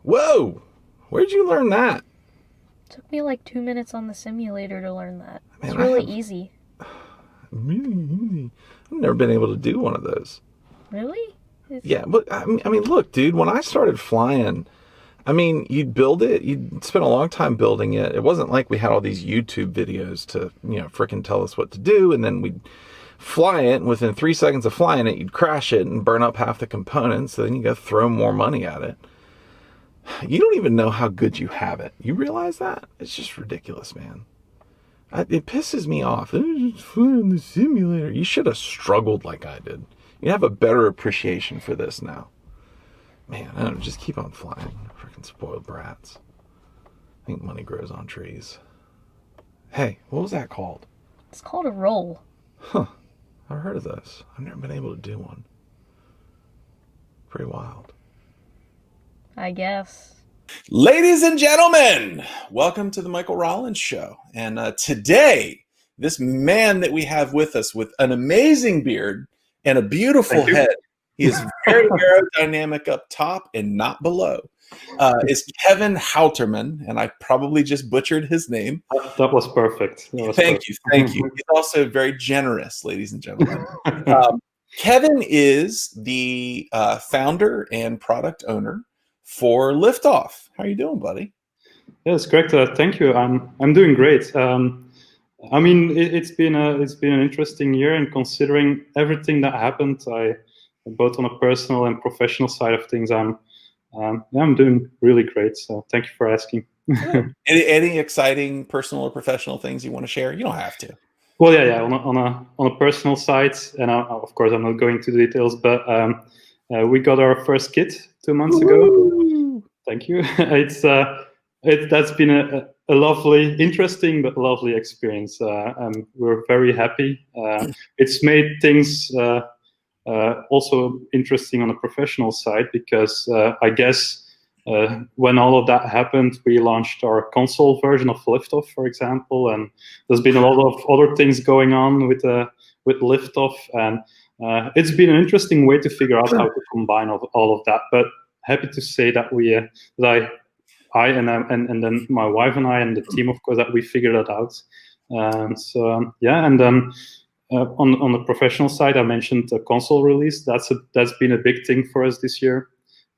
Whoa! Where'd you learn that? Took me like 2 minutes on the simulator to learn that. Man, It's I really have easy. really easy. I've never been able to do one of those. Really? It's Yeah, but I mean, look, dude, when I started flying, you'd build it, you'd spend a long time building it. It wasn't like we had all these YouTube videos to, frickin' tell us what to do, and then we'd fly it, and within 3 seconds of flying it, you'd crash it and burn up half the components, so then you gotta throw more money at it. You don't even know how good you have it. You realize that? It's just ridiculous, man. It pisses me off. It's fun in the simulator. You should have struggled like I did. You have a better appreciation for this now. Man, I don't know, just keep on flying. Freaking spoiled brats. I think money grows on trees. Hey, what was that called? it's called a roll. Huh. I've heard of this. I've never been able to do one. Pretty wild. I guess. Ladies and gentlemen, welcome to the Michael Rollins Show. And today, this man that we have with us with an amazing beard and a beautiful head, he is very aerodynamic up top and not below, is Kevin Halterman. And I probably just butchered his name. That was perfect. Thank you. He's also very generous, ladies and gentlemen. Kevin is the founder and product owner for Liftoff. How are you doing, buddy? Yes, correct. Thank you. I'm doing great. It's been an interesting year, and considering everything that happened, I both on a personal and professional side of things, I'm doing really great. So thank you for asking. Any exciting personal or professional things you want to share? You don't have to. Well, yeah. On a personal side, and of course I'm not going into details, but we got our first kit 2 months ago. Thank you. That's been a lovely, interesting but lovely experience. We're very happy. It's made things also interesting on a professional side because I guess when all of that happened, we launched our console version of Liftoff, for example, and there's been a lot of other things going on with Liftoff, and it's been an interesting way to figure out how to combine all of that. But happy to say that I and then my wife and I and the team, of course, that we figured that out. On the professional side, I mentioned the console release. That's been a big thing for us this year.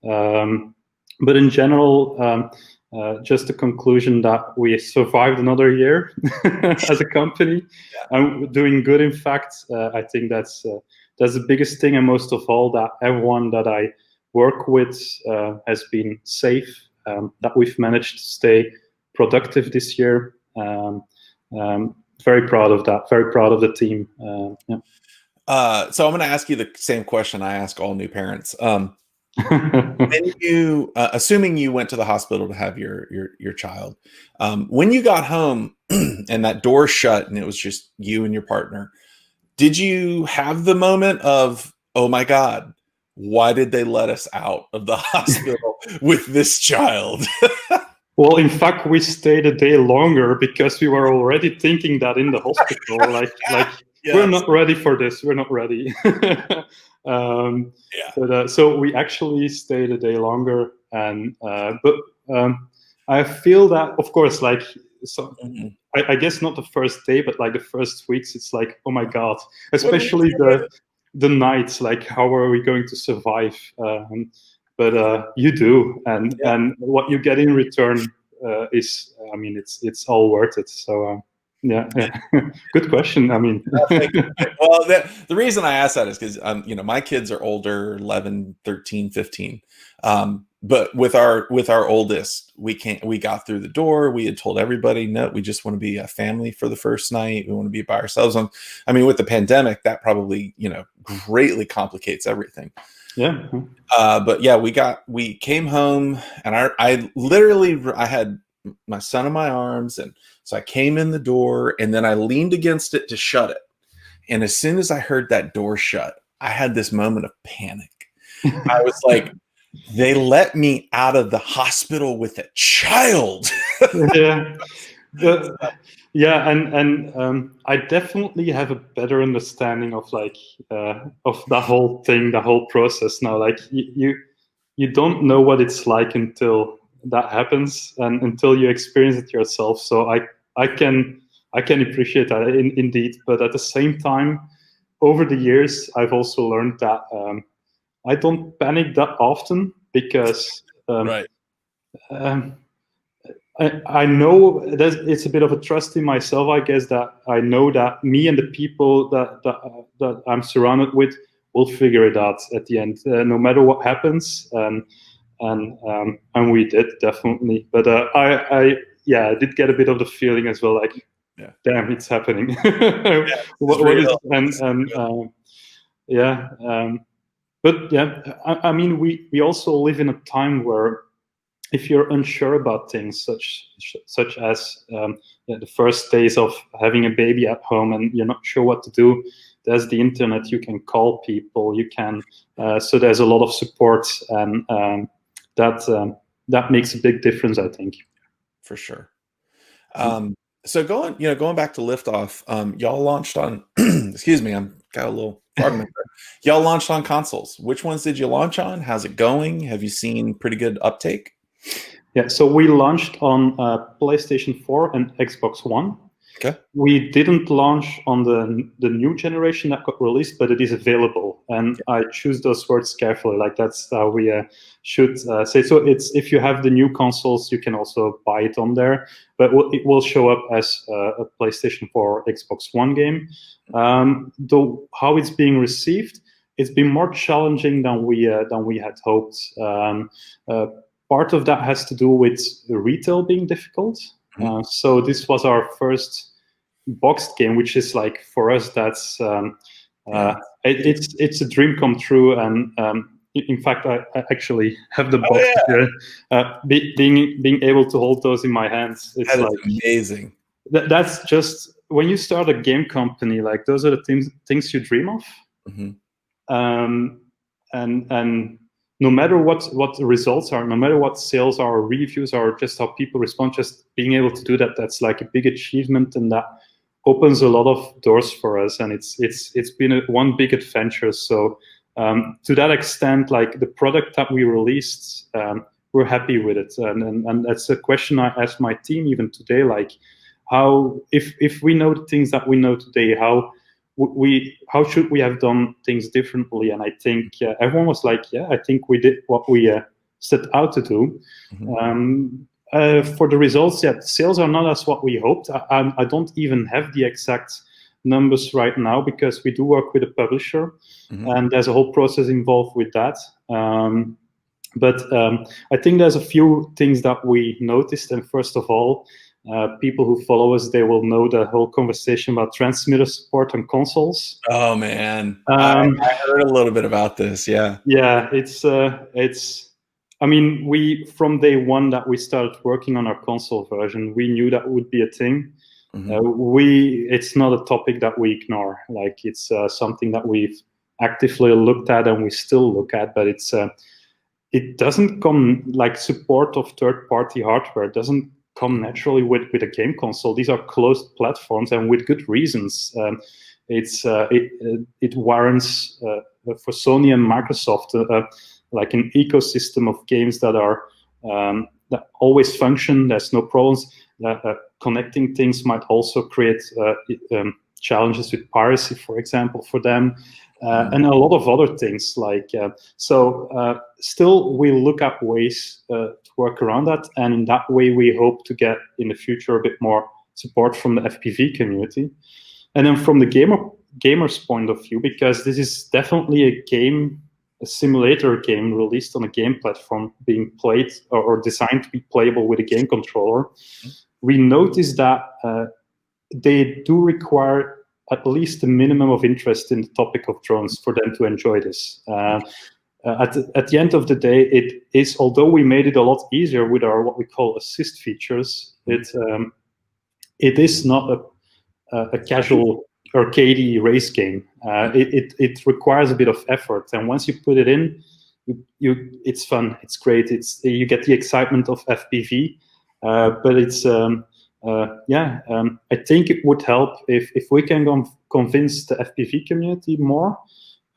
But in general, just a conclusion that we survived another year as a company, and doing good. In fact, I think that's the biggest thing, and most of all, that everyone that I work with has been safe. That we've managed to stay productive this year. Very proud of that. Very proud of the team. So I'm going to ask you the same question I ask all new parents. When you, assuming you went to the hospital to have your child, when you got home and that door shut and it was just you and your partner, did you have the moment of, oh my God, why did they let us out of the hospital with this child? Well, in fact, we stayed a day longer because we were already thinking that in the hospital, yes. We're not ready for this. We're not ready. So we actually stayed a day longer, and I feel that, of course, I guess not the first day, but like the first weeks, it's like, oh my God, especially the nights, like how are we going to survive? But you do, and what you get in return is, it's all worth it. So yeah. Good question. Well, the reason I ask that is because my kids are older, 11, 13, 15. But with our oldest, we got through the door. We had told everybody, no, we just want to be a family for the first night. We want to be by ourselves. With the pandemic, that probably, greatly complicates everything. Yeah. But yeah, we came home, and I had my son in my arms, and so I came in the door, and then I leaned against it to shut it. And as soon as I heard that door shut, I had this moment of panic. I was like, they let me out of the hospital with a child. Yeah. And I definitely have a better understanding of of the whole thing, the whole process now. Like you don't know what it's like until that happens and until you experience it yourself. So I can appreciate that indeed, but at the same time, over the years, I've also learned that I don't panic that often because Right. I know that it's a bit of a trust in myself, I guess, that I know that me and the people that I'm surrounded with will figure it out at the end, no matter what happens. And we did, definitely. But I did get a bit of the feeling as well, like, Yeah. damn, it's happening. What is but yeah, I mean, we also live in a time where if you're unsure about things such as the first days of having a baby at home and you're not sure what to do, there's the internet. You can call people. You can so there's a lot of support, and that makes a big difference, I think. For sure. So going back to Liftoff, y'all launched on. Excuse me, I'm got a little frog in my throat. Y'all launched on consoles. Which ones did you launch on? How's it going? Have you seen pretty good uptake? Yeah, so we launched on PlayStation 4 and Xbox One. Okay. We didn't launch on the new generation that got released, but it is available. And I choose those words carefully. Like, that's how we should say. So it's, if you have the new consoles, you can also buy it on there. But it will show up as a PlayStation 4 or Xbox One game. Though how it's being received, it's been more challenging than we had hoped. Part of that has to do with retail being difficult. So this was our first boxed game, which is like, for us, that's it's a dream come true. And in fact, I actually have the box here. Being able to hold those in my hands, it's that like is amazing. That's just, when you start a game company, like, those are the things you dream of. And no matter what the results are, no matter what sales are, or reviews are, or just how people respond, just being able to do that, that's like a big achievement, and that opens a lot of doors for us. And it's been one big adventure. So to that extent, like, the product that we released, we're happy with it. And that's a question I asked my team even today, like, how, if we know the things that we know today, how should we have done things differently? And I think everyone was like, yeah, I think we did what we set out to do. For the results, sales are not as what we hoped. I don't even have the exact numbers right now, because we do work with a publisher, and there's a whole process involved with that. But I think there's a few things that we noticed. And first of all, people who follow us, they will know the whole conversation about transmitter support on consoles. Oh man, I heard a little bit about this. Yeah, it's. I mean, we, from day one that we started working on our console version, we knew that would be a thing. It's not a topic that we ignore. Like, it's something that we've actively looked at, and we still look at. But it doesn't come, like, support of third-party hardware doesn't come naturally with a game console. These are closed platforms, and with good reasons. It warrants for Sony and Microsoft like an ecosystem of games that are that always function. There's no problems. Connecting things might also create challenges with piracy, for example, for them. And a lot of other things, like still we look at ways to work around that, and in that way we hope to get in the future a bit more support from the FPV community. And then from the gamer's point of view, because this is definitely a simulator game released on a game platform, being played or designed to be playable with a game controller, we notice that they do require at least a minimum of interest in the topic of drones for them to enjoy this. At the end of the day, it is, although we made it a lot easier with our what we call assist features, it is not a casual arcadey race game. It requires a bit of effort, and once you put it in, it's fun, it's great, you get the excitement of FPV, but it's I think it would help if we can convince the FPV community more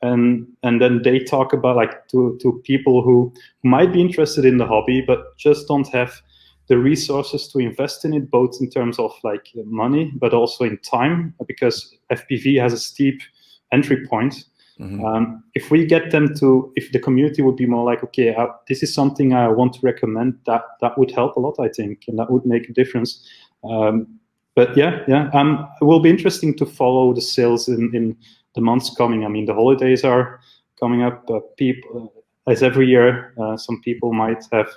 and then they talk about like to people who might be interested in the hobby but just don't have the resources to invest in it, both in terms of like money but also in time, because FPV has a steep entry point. If we get them to, if the community would be more like, okay, this is something I want to recommend, that would help a lot, I think, and that would make a difference. But it will be interesting to follow the sales in the months coming. I mean, the holidays are coming up. People, as every year, some people might have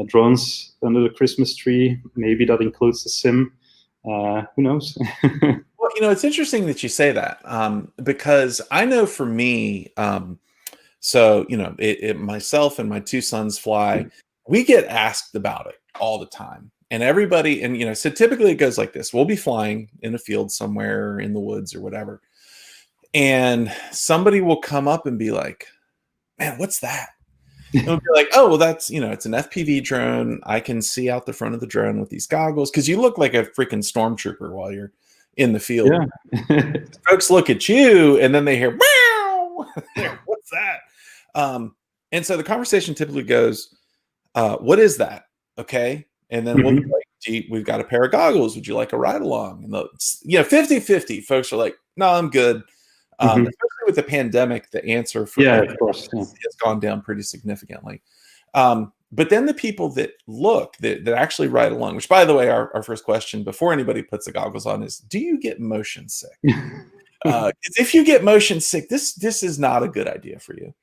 drones under the Christmas tree. Maybe that includes the sim. Who knows? Well, it's interesting that you say that, because I know for me, so, myself and my two sons fly, we get asked about it all the time. And everybody, and, so typically it goes like this. We'll be flying in a field somewhere in the woods or whatever. And somebody will come up and be like, man, what's that? And we'll be like, oh, well, that's, it's an FPV drone. I can see out the front of the drone with these goggles. Cause you look like a freaking stormtrooper while you're in the field. Yeah. Folks look at you and then they hear, wow, what's that? And so the conversation typically goes, what is that? Okay. And then we'll be like, gee, we've got a pair of goggles. Would you like a ride along? And 50-50 folks are like, no, I'm good. Especially with the pandemic, the answer for of course, has gone down pretty significantly. But then the people that look, that actually ride along, which, by the way, our first question before anybody puts the goggles on is, do you get motion sick? If you get motion sick, this is not a good idea for you.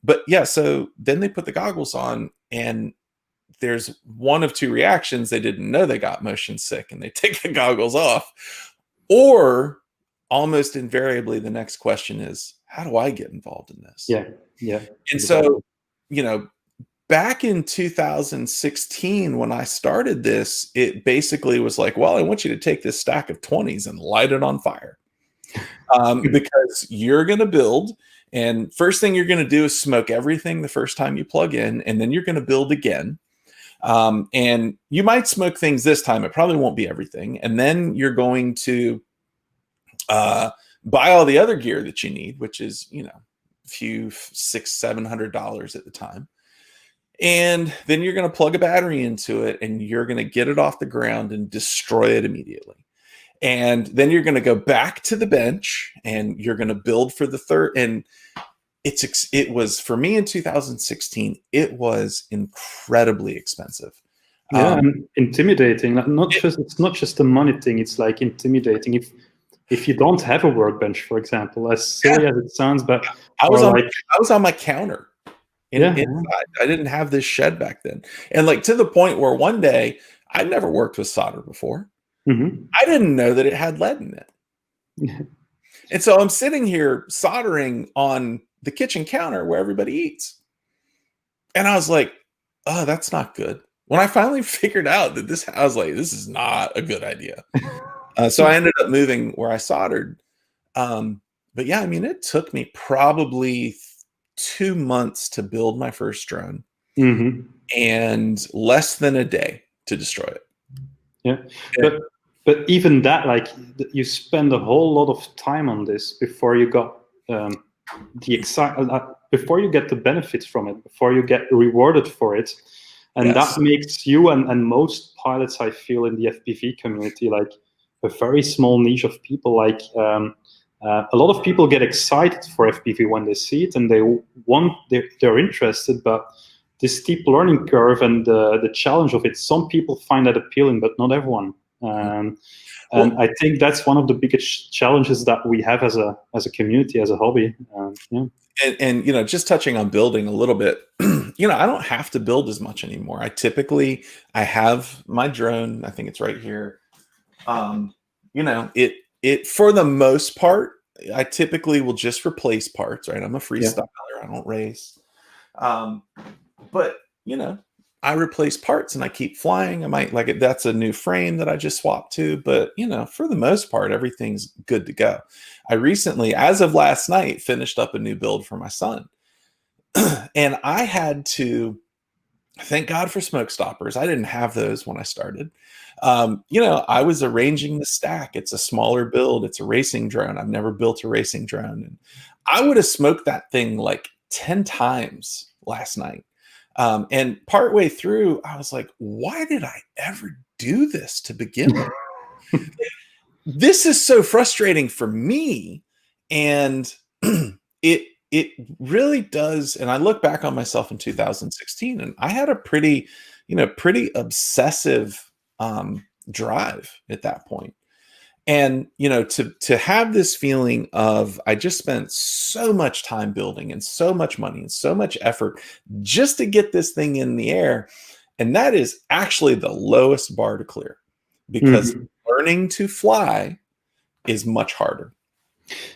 But yeah, so then they put the goggles on and there's one of two reactions. They didn't know they got motion sick and they take the goggles off. Or almost invariably, the next question is, how do I get involved in this? Yeah. And so, back in 2016, when I started this, it basically was like, well, I want you to take this stack of 20s and light it on fire. Because you're going to build, and first thing you're going to do is smoke everything the first time you plug in, and then you're going to build again. And you might smoke things this time. It probably won't be everything. And then you're going to buy all the other gear that you need, which is, a few $600-700 at the time. And then you're going to plug a battery into it and you're going to get it off the ground and destroy it immediately. And then you're going to go back to the bench and you're going to build for the third. And it was, for me in 2016, it was incredibly expensive. And intimidating. It's not just a money thing. It's like intimidating. If you don't have a workbench, for example, as silly as it sounds, but I was on my counter. Inside. I didn't have this shed back then. And like to the point where one day, I'd never worked with solder before. I didn't know that it had lead in it. And so I'm sitting here soldering on the kitchen counter where everybody eats. And I was like, oh, that's not good. When I finally figured out that I was like, this is not a good idea. So I ended up moving where I soldered. But yeah, I mean, it took me probably 2 months to build my first drone and less than a day to destroy it. Yeah. But even that, like, you spend a whole lot of time on this before you got before you get the benefits from it, before you get rewarded for it. And that makes you and most pilots, I feel, in the FPV community, like a very small niche of people. Like a lot of people get excited for FPV when they see it and they're interested, but this steep learning curve and the challenge of it, some people find that appealing, but not everyone. And I think that's one of the biggest challenges that we have as a community, as a hobby. And just touching on building a little bit, I don't have to build as much anymore. I have my drone. I think it's right here. It for the most part, I typically will just replace parts, right? I'm a freestyler. I don't race. But I replace parts and I keep flying. I might that's a new frame that I just swapped to, but for the most part, everything's good to go. I recently, as of last night, finished up a new build for my son. And I had to, thank God for smoke stoppers. I didn't have those when I started. I was arranging the stack. It's a smaller build. It's a racing drone. I've never built a racing drone. And I would have smoked that thing like 10 times last night. And partway through, I was like, why did I ever do this to begin with? This is so frustrating for me. And it really does. And I look back on myself in 2016, and I had a pretty obsessive drive at that point. And, to have this feeling of, I just spent so much time building and so much money and so much effort just to get this thing in the air. And that is actually the lowest bar to clear, because learning to fly is much harder.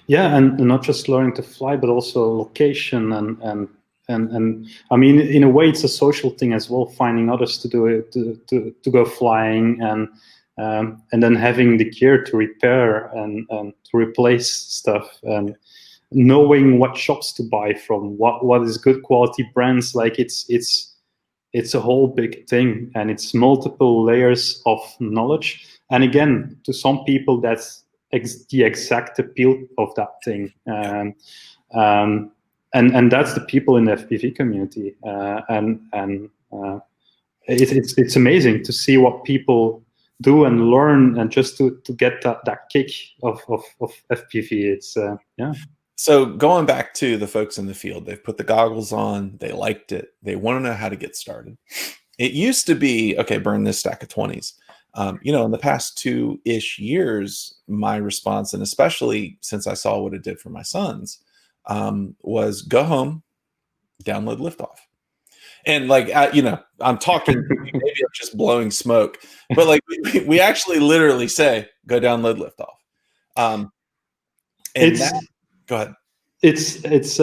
Yeah, and not just learning to fly, but also location and I mean, in a way, it's a social thing as well. Finding others to do it, to go flying, and then having the gear to repair and to replace stuff, and knowing what shops to buy from, what is good quality brands. Like it's a whole big thing, and it's multiple layers of knowledge. And again, to some people, that's the exact appeal of that thing. And that's the people in the FPV community, it's amazing to see what people do and learn, and just to get that kick of FPV. It's yeah. So going back to the folks in the field, they've put the goggles on, they liked it, they want to know how to get started. It used to be, okay, burn this stack of 20s. In the past 2-ish years, my response, and especially since I saw what it did for my sons, was go home, download Liftoff. And like, I'm talking, maybe I'm just blowing smoke, but like we actually literally say, go download Liftoff. Go ahead. It's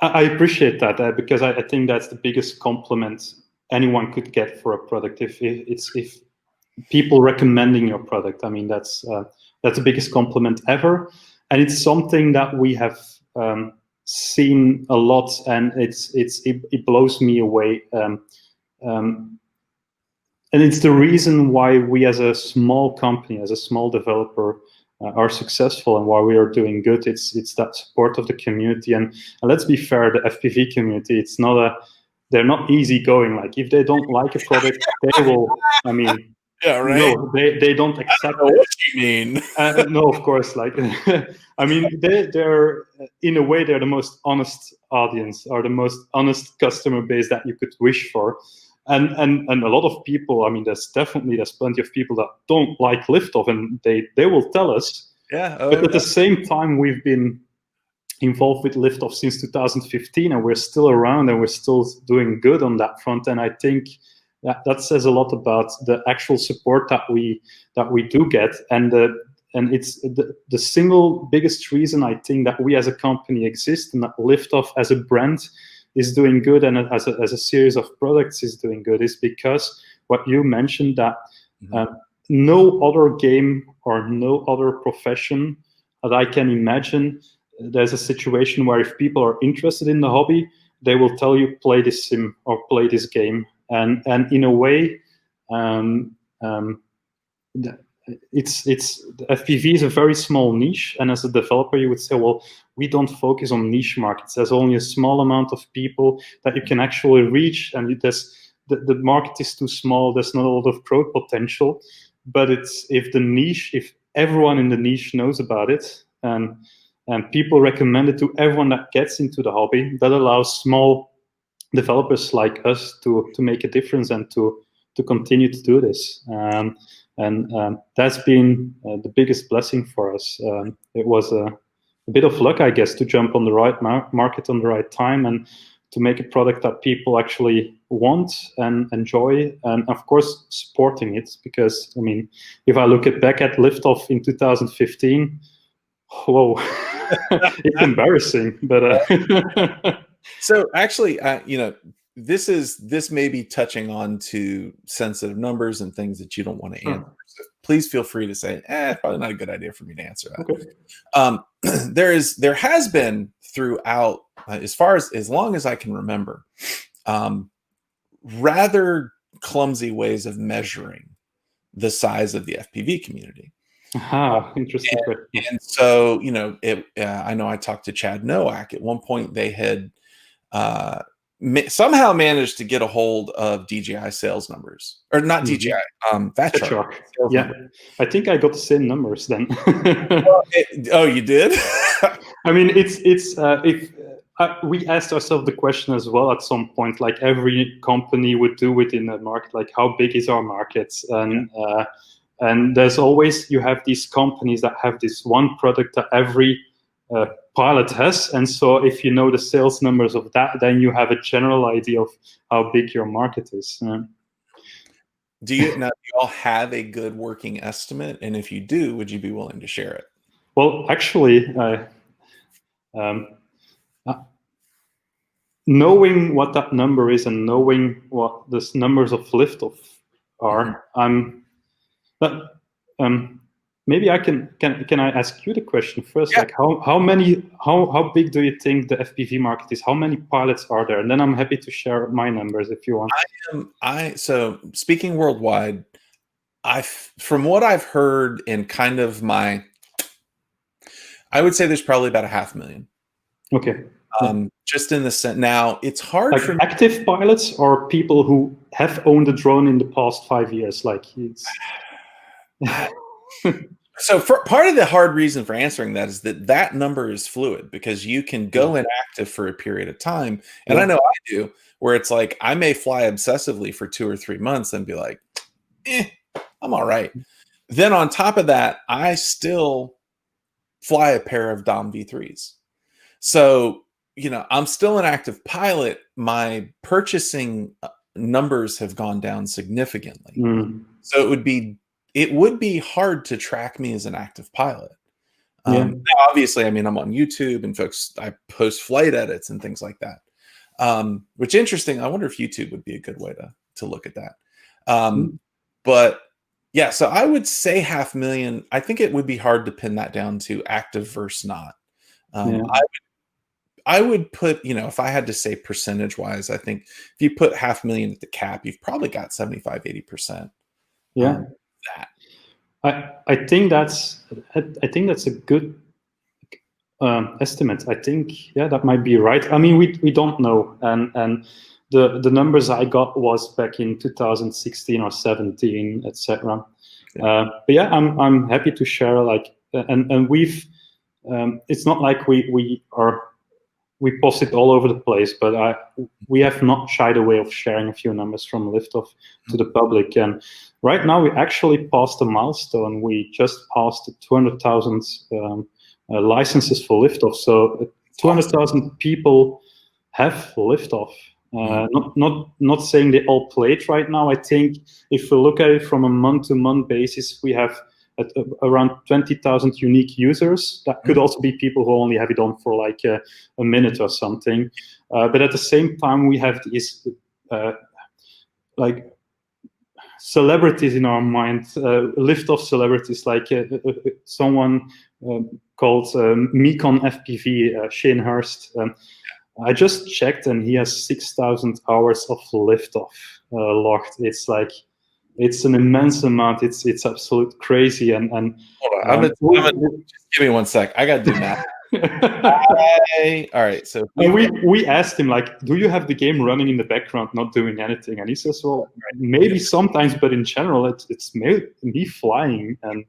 I appreciate that because I think that's the biggest compliment anyone could get for a product. If people recommending your product, I mean, that's the biggest compliment ever. And it's something that we have seen a lot, and it blows me away. And it's the reason why we, as a small company, as a small developer, are successful, and why we are doing good. It's that support of the community. And let's be fair, the FPV community, they're not easy going. Like, if they don't like a product, they will, I mean, yeah, right. No, they don't accept I don't know what you mean. No, of course. Like, I mean, they're in a way, they're the most honest audience, or the most honest customer base that you could wish for. And a lot of people, I mean, there's plenty of people that don't like Liftoff, and they will tell us. Yeah. But at the same time, we've been involved with Liftoff since 2015, and we're still around, and we're still doing good on that front. And I think that says a lot about the actual support that we do get, and it's the single biggest reason I think that we as a company exist, and that Liftoff as a brand is doing good, and as a series of products is doing good, is because what you mentioned, that no other game or no other profession that I can imagine, there's a situation where if people are interested in the hobby, they will tell you, play this sim or play this game. And in a way, it's FPV is a very small niche, and as a developer, you would say, well, we don't focus on niche markets. There's only a small amount of people that you can actually reach, and the market is too small. There's not a lot of growth potential. But if everyone in the niche knows about it, and people recommend it to everyone that gets into the hobby, that allows small developers like us to make a difference, and to continue to do this. And that's been the biggest blessing for us. It was a bit of luck, I guess, to jump on the right market on the right time, and to make a product that people actually want and enjoy, and of course supporting it. Because, I mean, if I look back at Liftoff in 2015, whoa, it's embarrassing. But So actually, this may be touching on to sensitive numbers and things that you don't want to answer. So please feel free to say, probably not a good idea for me to answer that. Okay. There has been throughout, as long as I can remember, rather clumsy ways of measuring the size of the FPV community. Interesting question. And so, you know, I know I talked to Chad Nowak. At one point, they had somehow managed to get a hold of DJI sales numbers, or not DJI, Fat Shark. Yeah, I think I got the same numbers then. Oh, you did? I mean, it's if we asked ourselves the question as well at some point, like every company would do within the market, like how big is our market? And there's always, you have these companies that have this one product that every pilot has, and so if you know the sales numbers of that, then you have a general idea of how big your market is. Do you all have a good working estimate? And if you do, would you be willing to share it? Well, actually, knowing what that number is and knowing what the numbers of Liftoff are, maybe I can I ask you the question first? Yeah. Like how big do you think the FPV market is? How many pilots are there? And then I'm happy to share my numbers if you want. So speaking worldwide, from what I've heard in kind of I would say there's probably about 500,000. Okay. Just in the sense, now it's hard like for active pilots or people who have owned a drone in the past 5 years. Like it's. So part of the hard reason for answering that is that number is fluid, because you can go inactive for a period of time. And I know I do, where it's like, I may fly obsessively for 2 or 3 months and be like, I'm all right. Then on top of that, I still fly a pair of Dom V3s. So, you know, I'm still an active pilot. My purchasing numbers have gone down significantly. So it would be hard to track me as an active pilot. Now, obviously, I mean, I'm on YouTube and I post flight edits and things like that. Which interesting. I wonder if YouTube would be a good way to look at that. But yeah, so I would say 500,000. I think it would be hard to pin that down to active versus not. I would put, you know, if I had to say percentage wise, I think if you put 500,000 at the cap, you've probably got 75-80%. Yeah. That. I think that's a good estimate. I think that might be right. I mean, we don't know, and the numbers I got was back in 2016 or 17, etc. But yeah, I'm happy to share. Like, and we've it's not like we post it all over the place, but we have not shied away of sharing a few numbers from Liftoff to the public. And right now, we actually passed a milestone. We just passed the 200,000 licenses for Liftoff. So 200,000 people have Liftoff. Not saying they all play it right now. I think if we look at it from a month-to-month basis, we have around 20,000 unique users. That could also be people who only have it on for like a minute or something. But at the same time, we have these like celebrities in our mind, Liftoff celebrities, like someone called Mekon FPV, Shane Hurst. I just checked, and he has 6,000 hours of Liftoff logged. It's like, it's an immense amount. It's absolute crazy. And hold on, just give me 1 sec. I gotta do math. All right. So we asked him, like, do you have the game running in the background, not doing anything? And he says, well, maybe sometimes, but in general, it's me flying. And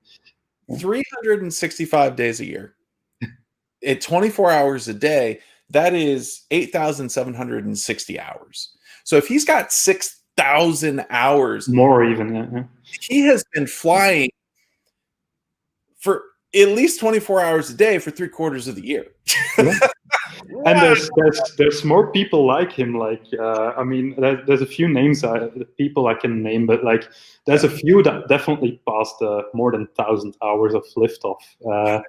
365 days a year, at 24 hours a day, that is 8,760 hours. So if he's got 6,000 hours, more even, he has been flying for at least 24 hours a day for 3/4 of the year. And there's more people like him. Like, I mean, there's a few names, people I can name, but like, there's a few that definitely passed more than 1,000 hours of Liftoff,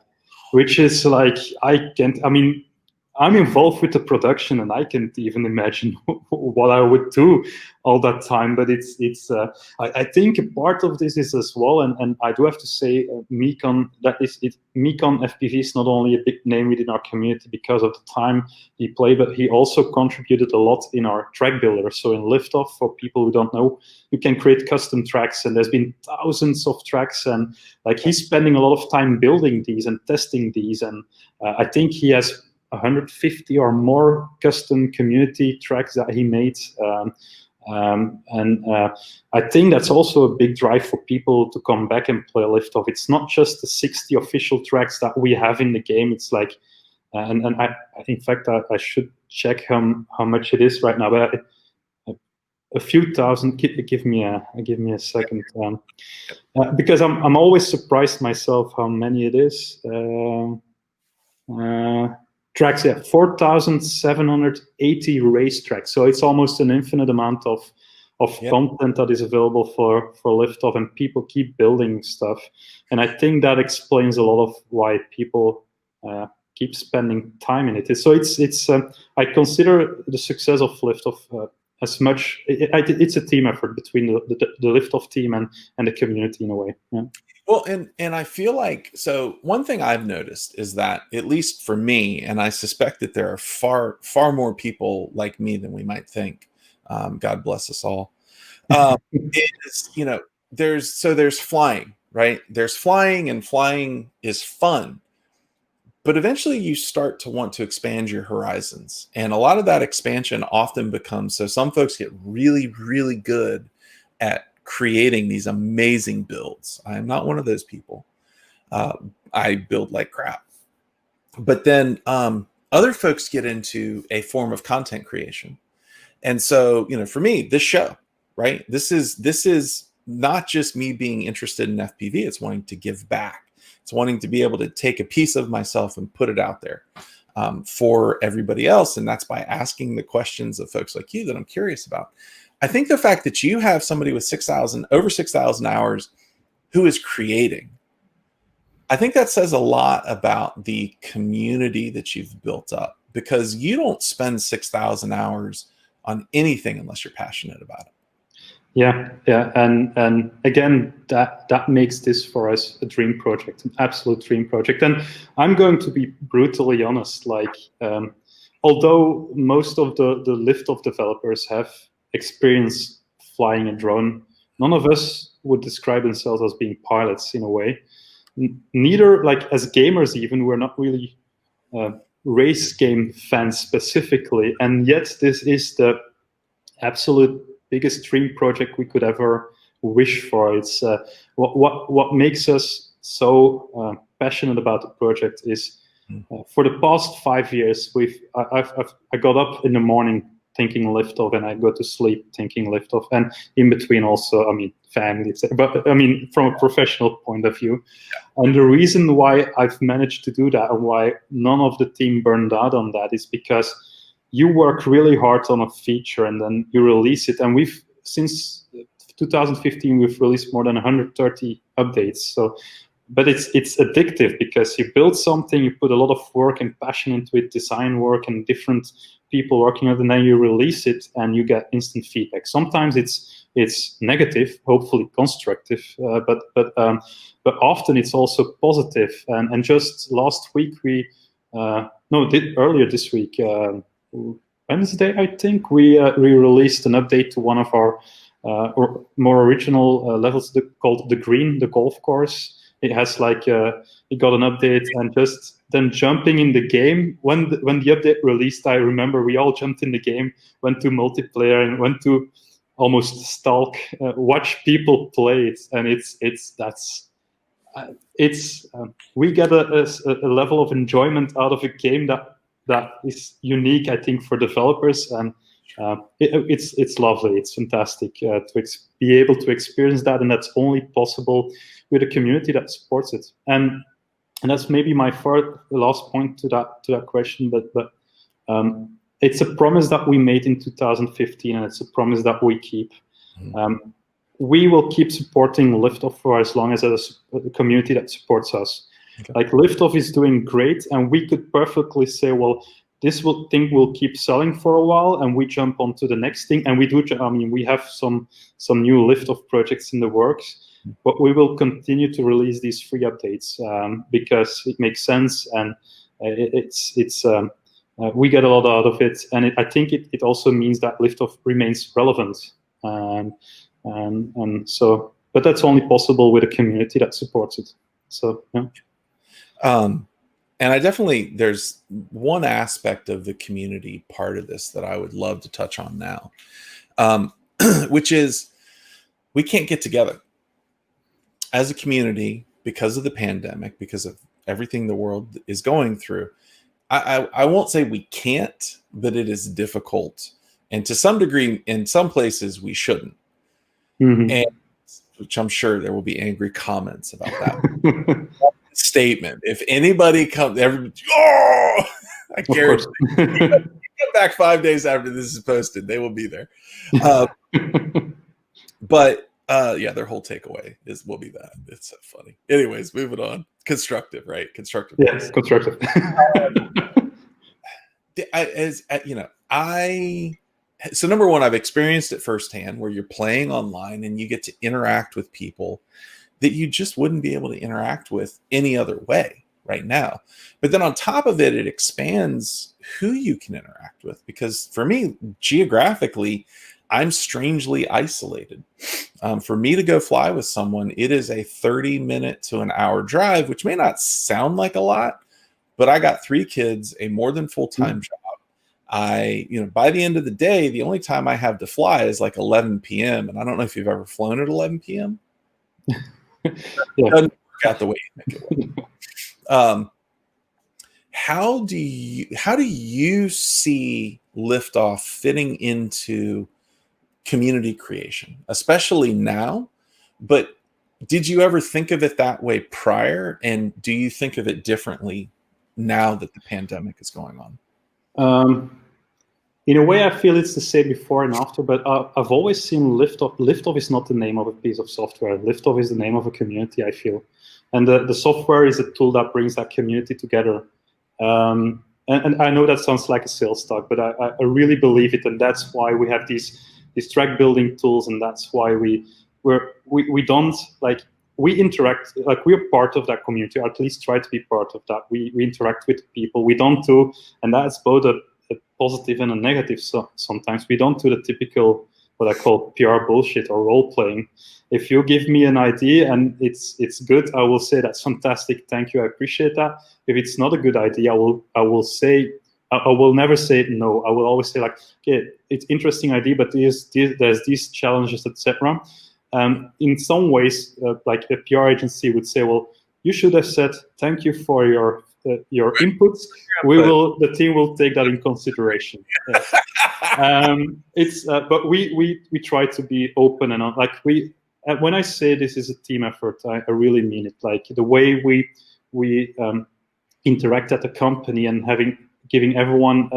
which is like, I mean, I'm involved with the production, and I can't even imagine what I would do all that time. But I think a part of this is as well, and I do have to say, Mikon, Mikon FPV is not only a big name within our community because of the time he played, but he also contributed a lot in our track builder. So in Liftoff, for people who don't know, you can create custom tracks, and there's been thousands of tracks, and like he's spending a lot of time building these and testing these, and I think he has 150 or more custom community tracks that he made. I think that's also a big drive for people to come back and play Liftoff. It's not just the 60 official tracks that we have in the game. It's like, in fact, I should check how much it is right now, but a few thousand. Give me a second, because I'm always surprised myself how many it is. Tracks, yeah, 4,780 race tracks. So it's almost an infinite amount of content that is available for Liftoff, and people keep building stuff. And I think that explains a lot of why people keep spending time in it. So it's I consider the success of Liftoff as much. It's a team effort between the Liftoff team and the community in a way. Yeah. Well, and I feel like, so one thing I've noticed is that, at least for me, and I suspect that there are far more people like me than we might think. God bless us all. Is, there's flying, right? There's flying, and flying is fun. But eventually you start to want to expand your horizons. And a lot of that expansion often becomes, so some folks get really, really good at creating these amazing builds. I am not one of those people. I build like crap. But then other folks get into a form of content creation. And so, for me, this show, right? This is not just me being interested in FPV. It's wanting to give back. It's wanting to be able to take a piece of myself and put it out there for everybody else. And that's by asking the questions of folks like you that I'm curious about. I think the fact that you have somebody with over 6,000 hours who is creating, I think that says a lot about the community that you've built up, because you don't spend 6,000 hours on anything unless you're passionate about it. Yeah, and again, that makes this for us a dream project, an absolute dream project. And I'm going to be brutally honest, like, although most of the Liftoff developers have experience flying a drone, none of us would describe themselves as being pilots in a way. Neither, like, as gamers even, we're not really race game fans specifically, and yet this is the absolute biggest dream project we could ever wish for. It's what makes us so passionate about the project is for the past 5 years I got up in the morning thinking Liftoff, and I go to sleep thinking Liftoff, and in between also, family, but from a professional point of view. And the reason why I've managed to do that and why none of the team burned out on that is because you work really hard on a feature and then you release it. And since 2015, we've released more than 130 updates. So, but it's addictive because you build something, you put a lot of work and passion into it, design work and different people working on it, and then you release it and you get instant feedback. Sometimes it's negative, hopefully constructive, but often it's also positive. And just last week earlier this week, Wednesday, I think, we released an update to one of our more original levels called the Green, the golf course. It has it got an update, and just then jumping in the game when the update released, I remember we all jumped in the game, went to multiplayer, and went to almost stalk, watch people play it, and we get a level of enjoyment out of a game that is unique, I think, for developers, and it's lovely. It's fantastic to be able to experience that, and that's only possible with a community that supports it. And that's maybe my last point to that question. But it's a promise that we made in 2015, and it's a promise that we keep. We will keep supporting Liftoff for as long as there's a community that supports us. Okay. Like, Liftoff is doing great, and we could perfectly say, well, this thing will keep selling for a while, and we jump onto the next thing. And we do. I mean, we have some new Liftoff projects in the works, but we will continue to release these free updates because it makes sense, and we get a lot out of it. And I think it also means that Liftoff remains relevant. And so, but that's only possible with a community that supports it. So yeah. And I definitely, there's one aspect of the community part of this that I would love to touch on now, which is we can't get together as a community because of the pandemic, because of everything the world is going through. I won't say we can't, but it is difficult. And to some degree, in some places, we shouldn't. Mm-hmm. And which I'm sure there will be angry comments about that statement. If anybody comes, everybody, oh, I guarantee you get back 5 days after this is posted, they will be there. But yeah, their whole takeaway will be that. It's so funny. Anyways, moving on. Constructive, right? Constructive. Yes, constructive. So number one, I've experienced it firsthand where you're playing online and you get to interact with people that you just wouldn't be able to interact with any other way right now. But then on top of it, it expands who you can interact with, because for me, geographically, I'm strangely isolated. For me to go fly with someone, it is a 30-minute to an hour drive, which may not sound like a lot, but I got 3 kids, a more than full-time job. By the end of the day, the only time I have to fly is like 11 p.m. And I don't know if you've ever flown at 11 p.m. It doesn't work out the way you think it would. How do you see Liftoff fitting into community creation, especially now? But did you ever think of it that way prior? And do you think of it differently now that the pandemic is going on? In a way, I feel it's the same before and after, but I've always seen Liftoff. Liftoff is not the name of a piece of software. Liftoff is the name of a community, I feel. And the software is a tool that brings that community together. And I know that sounds like a sales talk, but I really believe it. And that's why we have these track building tools. And that's why we don't, like, we interact, like, we're part of that community, or at least try to be part of that. We interact with people. We don't do, and that's both a positive and a negative. So sometimes we don't do the typical, what I call PR bullshit or role playing. If you give me an idea and it's good, I will say that's fantastic, thank you, I appreciate that. If it's not a good idea, I will never say no. I will always say, like, okay, it's interesting idea, but there's these challenges, etc. In some ways, like a PR agency would say, well, you should have said thank you for your inputs. The team will take that in consideration. Yes. But we try to be open and like when I say this is a team effort, I really mean it. Like the way we interact at the company and giving everyone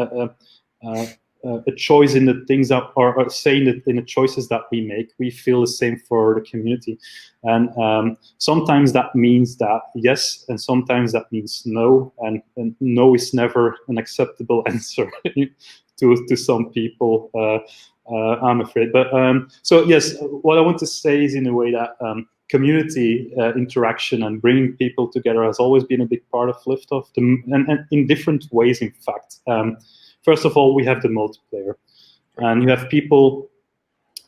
a choice in the things that are saying that in the choices that we make, we feel the same for the community. And sometimes that means that yes, and sometimes that means no, and no is never an acceptable answer to some people, I'm afraid. But so yes, what I want to say is in a way that community interaction and bringing people together has always been a big part of Liftoff, and in different ways, in fact. First of all, we have the multiplayer, and you have people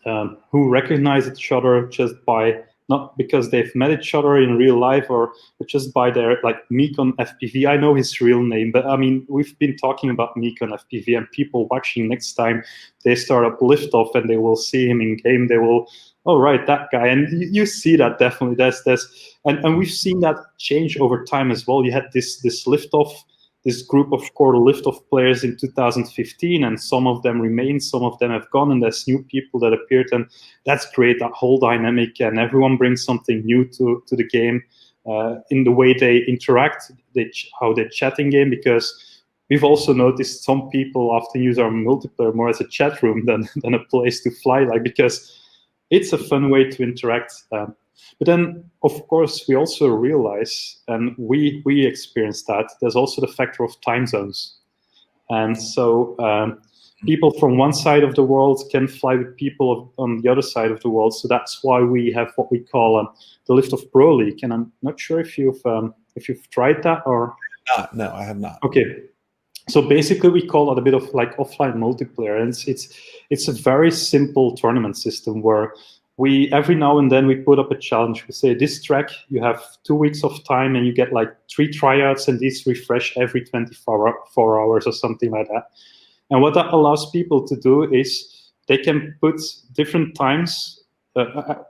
who recognize each other just by, not because they've met each other in real life, but just by their, like, Meekon FPV. I know his real name, but I mean, we've been talking about Meekon FPV, and people watching next time they start up Liftoff and they will see him in game, they will, oh right, that guy. And you see that definitely. And we've seen that change over time as well. You had this Liftoff, this group of core Liftoff players in 2015, and some of them remain, some of them have gone, and there's new people that appeared, and that's great, that whole dynamic, and everyone brings something new to the game in the way they interact, how they chat in game, because we've also noticed some people often use our multiplayer more as a chat room than a place to fly, like, because it's a fun way to interact. But then, of course, we also realize, and we experience that, there's also the factor of time zones. and so people from one side of the world can fly with people on the other side of the world. So that's why we have what we call the Liftoff Pro League. And I'm not sure if you've tried that or no, I have not. Okay. So basically, we call it a bit of like offline multiplayer, and it's a very simple tournament system where we every now and then we put up a challenge. We say this track you have 2 weeks of time, and you get like 3 tryouts, and these refresh every 24 hours or something like that. And what that allows people to do is they can put different times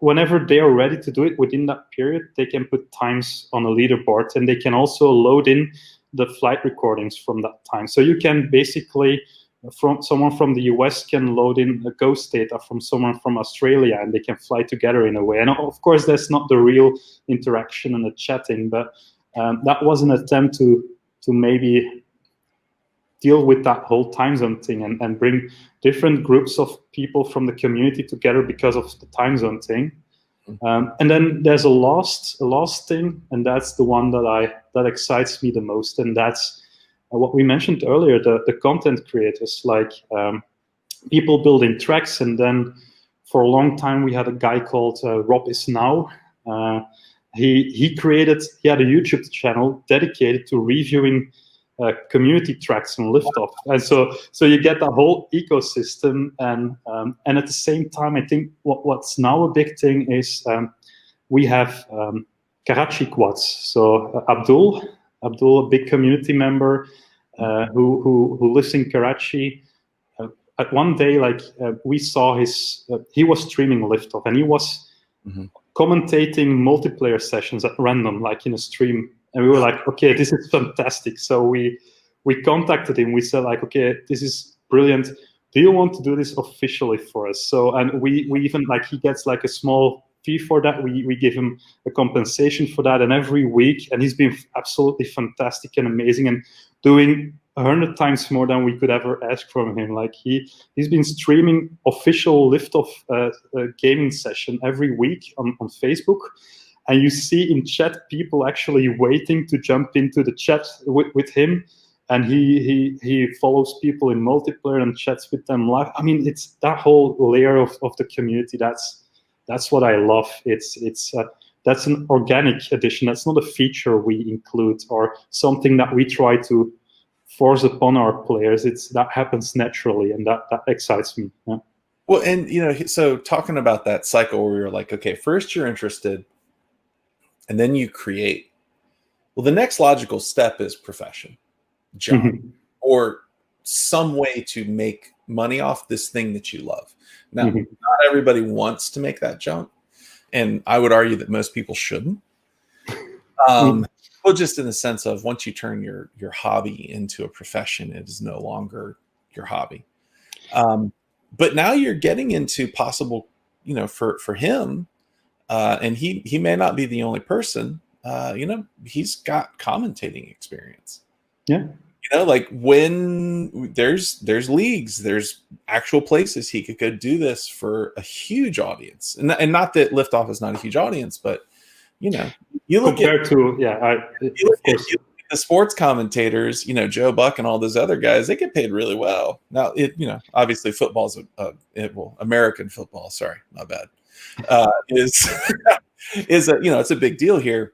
whenever they are ready to do it within that period. They can put times on a leaderboard, and they can also load in the flight recordings from that time. So you can basically, someone from the US can load in a ghost data from someone from Australia, and they can fly together in a way. And of course, that's not the real interaction and the chatting, but that was an attempt to maybe deal with that whole time zone thing and bring different groups of people from the community together because of the time zone thing. And then there's a last thing, and that's the one that excites me the most, and that's what we mentioned earlier, the content creators, like people building tracks. And then for a long time we had a guy called Rob Is Now. He had a YouTube channel dedicated to reviewing community tracks on Liftoff, and so you get that whole ecosystem, and at the same time, I think what's now a big thing is we have Karachi quads. So Abdul, a big community member who lives in Karachi. At one day, we saw he was streaming Liftoff, and he was commentating multiplayer sessions at random, like in a stream. And we were like, okay, this is fantastic. So we contacted him. We said like, okay, this is brilliant. Do you want to do this officially for us? So, and we even like, he gets like a small fee for that. We give him a compensation for that. And every week, and he's been absolutely fantastic and amazing and doing 100 times more than we could ever ask from him. Like he's been streaming official Liftoff gaming session every week on Facebook. And you see in chat people actually waiting to jump into the chat with him, and he follows people in multiplayer and chats with them live. I mean, it's that whole layer of the community. That's what I love. That's an organic addition. That's not a feature we include or something that we try to force upon our players. That happens naturally, and that excites me. Yeah. Well, and so talking about that cycle where you're like, okay, first you're interested, and then you create. Well, the next logical step is profession, job, or some way to make money off this thing that you love. Now, not everybody wants to make that jump, and I would argue that most people shouldn't. Well, just in the sense of once you turn your hobby into a profession, it is no longer your hobby. But now you're getting into possible, for him. And he may not be the only person, he's got commentating experience. Yeah. Like when there's leagues, there's actual places he could go do this for a huge audience. And not that Liftoff is not a huge audience, but you look compared to the sports commentators, Joe Buck and all those other guys, they get paid really well. Now obviously football's American football, sorry, my bad. Is it's a big deal here,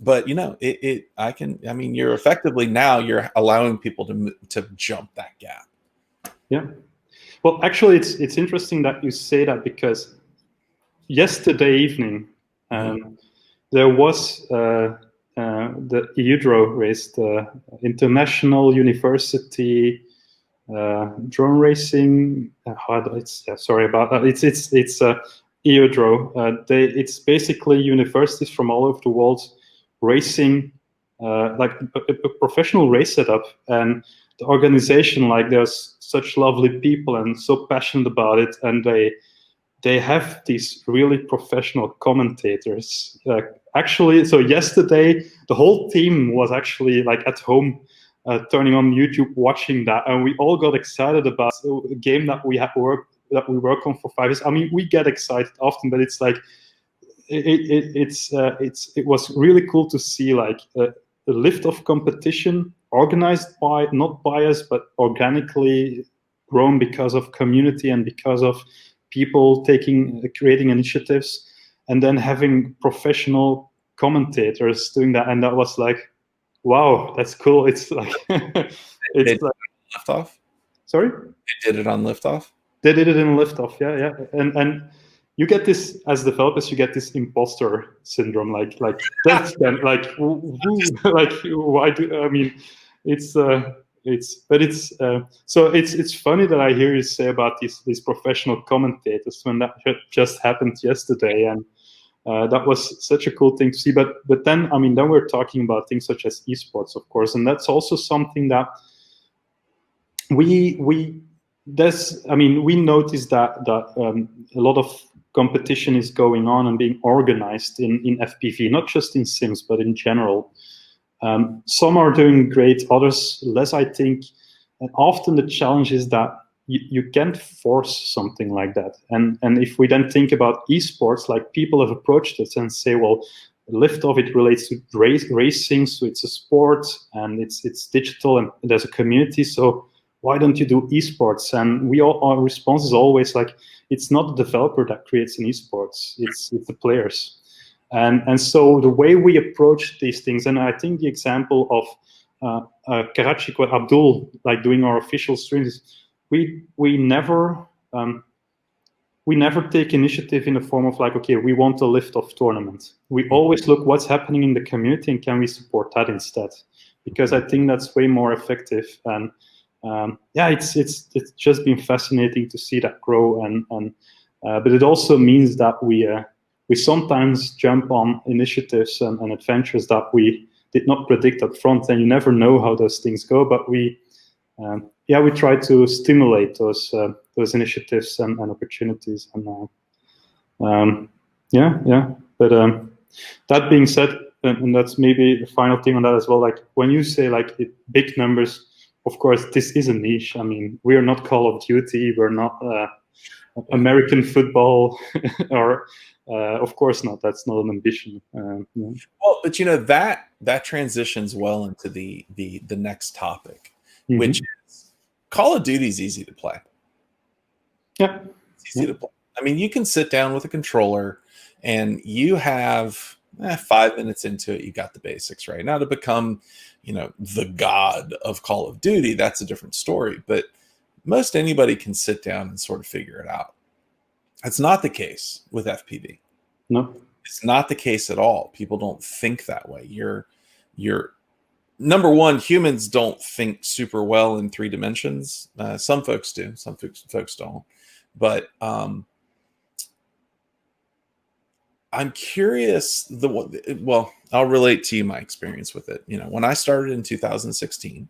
but you're effectively now you're allowing people to jump that gap. Yeah, well, actually, it's interesting that you say that, because yesterday evening there was the EUDRO race, the International University drone racing. Sorry about that. It's EUDRO. It's basically universities from all over the world racing, like a professional race setup, and the organization. Like, there's such lovely people and so passionate about it, and they have these really professional commentators. Actually, so yesterday the whole team was actually like at home. Turning on YouTube, watching that, and we all got excited about a game that we work on for 5 years. I mean, we get excited often, but it's like it was really cool to see like a Liftoff competition organized by, not by us, but organically grown because of community and because of people creating initiatives, and then having professional commentators doing that. And that was like, wow, that's cool. It's like, it's like, Liftoff? sorry? They did it on Liftoff? They did it in Liftoff, yeah. And you get this, as developers, you get this imposter syndrome, like that's then like like why do, I mean, so it's funny that I hear you say about these professional commentators, when that just happened yesterday, and that was such a cool thing to see. But then, I mean, then we're talking about things such as esports, of course, and that's also something that we noticed that a lot of competition is going on and being organized in FPV, not just in Sims, but in general. Some are doing great, others less, I think. And often the challenge is that you can't force something like that. And if we then think about esports, like, people have approached us and say, well, Liftoff, it relates to racing, so it's a sport and it's digital and there's a community, so why don't you do esports? And our response is always like, it's not the developer that creates an esports, it's the players. And so the way we approach these things, and I think the example of Karachi or Abdul, like, doing our official streams, we never take initiative in the form of like, okay, we want a Liftoff tournament. We always look what's happening in the community and can we support that instead, because I think that's way more effective. And it's just been fascinating to see that grow, but it also means that we sometimes jump on initiatives and adventures that we did not predict up front, and you never know how those things go. But we try to stimulate those initiatives and opportunities. And But that being said, and that's maybe the final thing on that as well. Like, when you say like big numbers, of course, this is a niche. I mean, we are not Call of Duty. We're not American football, or of course not. That's not an ambition. Well, but that transitions well into the next topic, which is Call of Duty is easy to play. Yeah, it's easy to play. I mean, you can sit down with a controller, and you have 5 minutes into it, you got the basics right. Now, to become, the god of Call of Duty, that's a different story. But most anybody can sit down and sort of figure it out. That's not the case with FPV. No, it's not the case at all. People don't think that way. You're number one, humans don't think super well in 3 dimensions. Some folks do, some folks don't. But I'm curious. I'll relate to you my experience with it. When I started in 2016,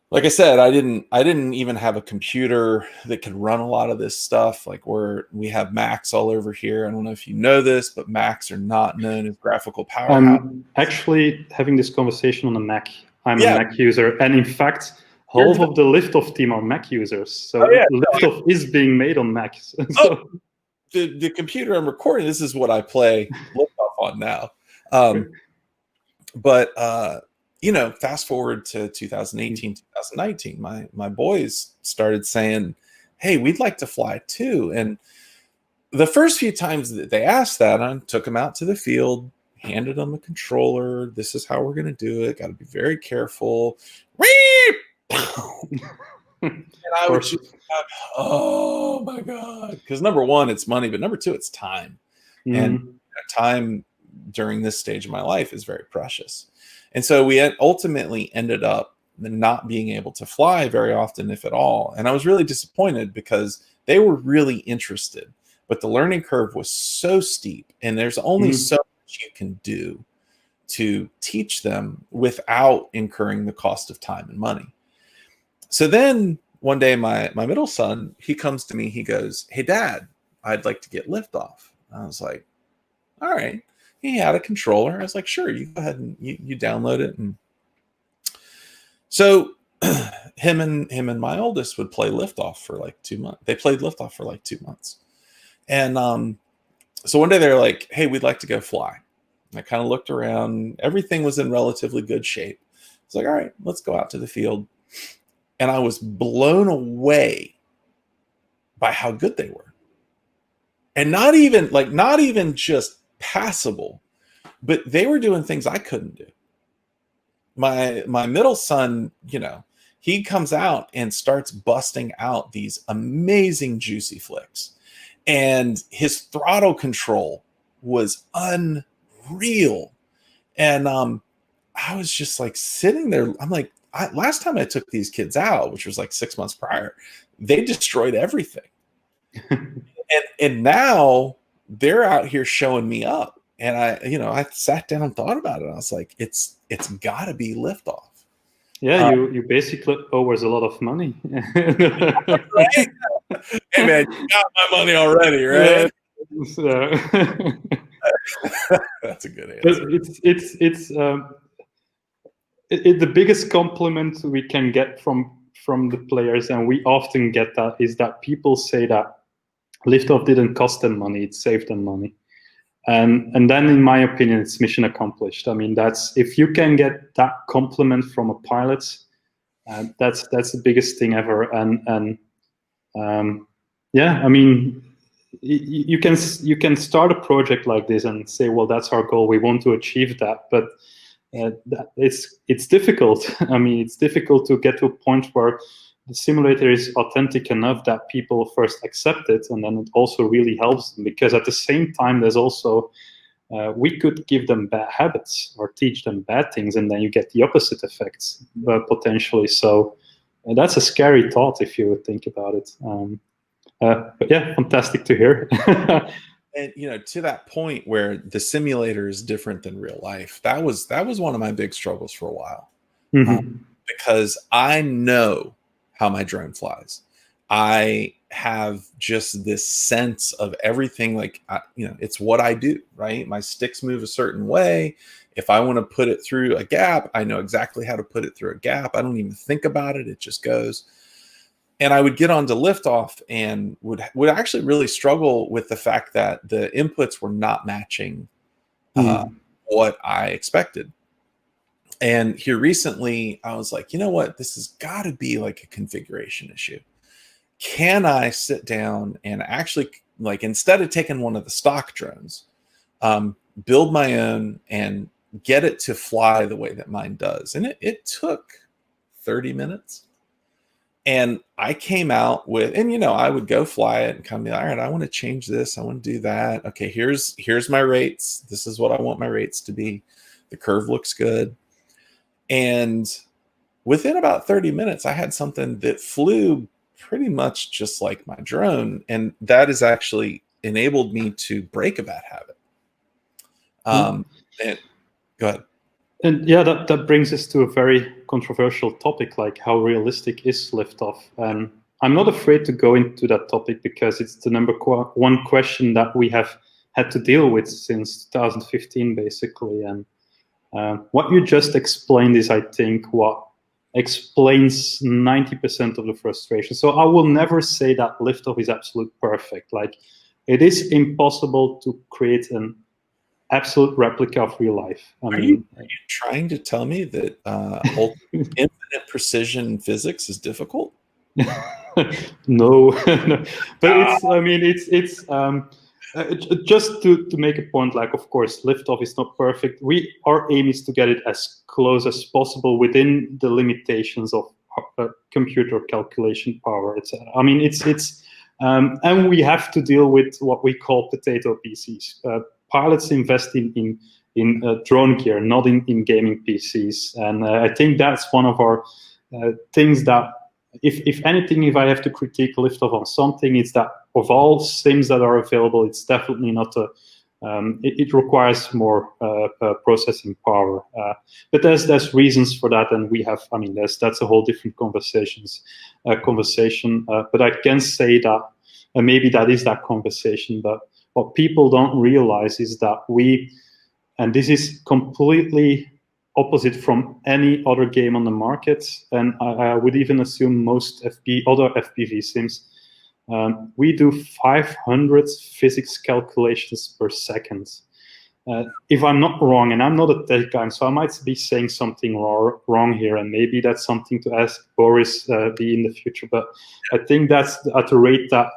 like I said, I didn't even have a computer that could run a lot of this stuff. Like, we have Macs all over here. I don't know if you know this, but Macs are not known as graphical power. I'm actually having this conversation on a Mac. I'm a Mac user, and in fact, half of the Liftoff team are Mac users. So Liftoff is being made on Macs. So the computer I'm recording, this is what I play Liftoff on now. Fast forward to 2018, 2019, my boys started saying, hey, we'd like to fly too. And the first few times that they asked that, I took them out to the field, handed them a controller. This is how we're going to do it. Got to be very careful. And I would just, oh my God. Because number one, it's money, but number two, it's time. And time during this stage of my life is very precious. And so we ultimately ended up not being able to fly very often, if at all. And I was really disappointed because they were really interested, but the learning curve was so steep, and there's only so much you can do to teach them without incurring the cost of time and money. So then one day, my middle son, he comes to me, he goes, hey, Dad, I'd like to get Liftoff. I was like, all right. He had a controller. I was like, sure, you go ahead and you download it. And so him and my oldest would play Liftoff for like 2 months. They played Liftoff for like 2 months. And so one day they were like, hey, we'd like to go fly. And I kind of looked around. Everything was in relatively good shape. was like, all right, let's go out to the field. And I was blown away by how good they were. And not even just passable, but they were doing things I couldn't do. My middle son, he comes out and starts busting out these amazing juicy flicks. And his throttle control was unreal. And I was just like sitting there. I'm like, last time I took these kids out, which was like 6 months prior, they destroyed everything. and now they're out here showing me up. And I sat down and thought about it. I was like, it's got to be Liftoff. Yeah, you basically owe us a lot of money. Right? Hey man, you got my money already, right? That's a good answer. It's the biggest compliment we can get from the players, and we often get that, is that people say that Liftoff didn't cost them money; it saved them money. And then, in my opinion, it's mission accomplished. I mean, if you can get that compliment from a pilot, that's the biggest thing ever. And yeah, I mean, you can start a project like this and say, well, that's our goal. We want to achieve that, but it's difficult. I mean, it's difficult to get to a point where the simulator is authentic enough that people first accept it, and then it also really helps them, because at the same time there's also we could give them bad habits or teach them bad things, and then you get the opposite effects potentially. So that's a scary thought if you think about it. But yeah, fantastic to hear. And to that point where the simulator is different than real life, that was one of my big struggles for a while. Because I know how my drone flies. I have just this sense of everything, like, it's what I do, right? My sticks move a certain way. If I want to put it through a gap, I know exactly how to put it through a gap. I don't even think about it. It just goes. And I would get onto Liftoff and would actually really struggle with the fact that the inputs were not matching what I expected. And here recently, I was like, you know what? This has got to be like a configuration issue. Can I sit down and actually, like, instead of taking one of the stock drones, build my own and get it to fly the way that mine does? And it took 30 minutes. And I came out with, and I would go fly it and come, all right, I want to change this. I want to do that. Okay, here's my rates. This is what I want my rates to be. The curve looks good. And within about 30 minutes, I had something that flew pretty much just like my drone. And that has actually enabled me to break a bad habit. And go ahead. And yeah, that brings us to a very controversial topic, like how realistic is Liftoff? And I'm not afraid to go into that topic because it's the number one question that we have had to deal with since 2015, basically. And what you just explained is, I think, what explains 90% of the frustration. So I will never say that Liftoff is absolute perfect. Like, it is impossible to create an absolute replica of real life. Are you trying to tell me that infinite precision physics is difficult? No, but it's just to make a point, like, of course, Liftoff is not perfect. Our aim is to get it as close as possible within the limitations of computer calculation power. And we have to deal with what we call potato PCs. Pilots invest in drone gear, not in gaming PCs, and I think that's one of our things that, if anything, if I have to critique Liftoff on something, it's that of all sims that are available, it's definitely not it requires more processing power. But there's reasons for that, and that's a whole different conversation. But I can say that, and maybe that is that conversation, but what people don't realize is that and this is completely opposite from any other game on the market, and I would even assume most other FPV Sims, we do 500 physics calculations per second. if I'm not wrong, and I'm not a tech guy, so I might be saying something wrong here, and maybe that's something to ask Boris B in the future. But I think that's at the rate that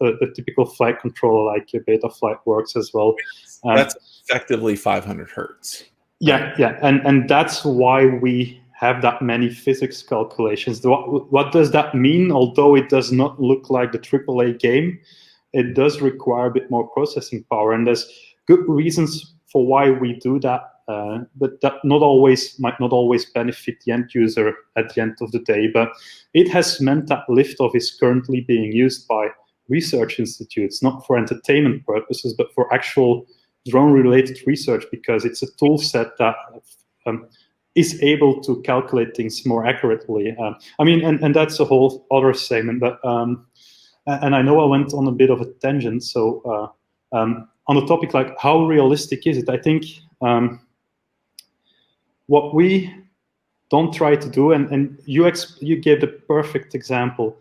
a typical flight controller like a Betaflight works as well. That's effectively 500 hertz. Yeah, yeah, and that's why we have that many physics calculations. What does that mean? Although it does not look like the AAA game, it does require a bit more processing power, and there's good reasons for why we do that, but that might not always benefit the end user at the end of the day. But it has meant that Liftoff is currently being used by research institutes, not for entertainment purposes, but for actual drone-related research, because it's a tool set that is able to calculate things more accurately. I mean, and that's a whole other segment, but and I know I went on a bit of a tangent, so on the topic like how realistic is it, I think what we don't try to do, and you gave the perfect example.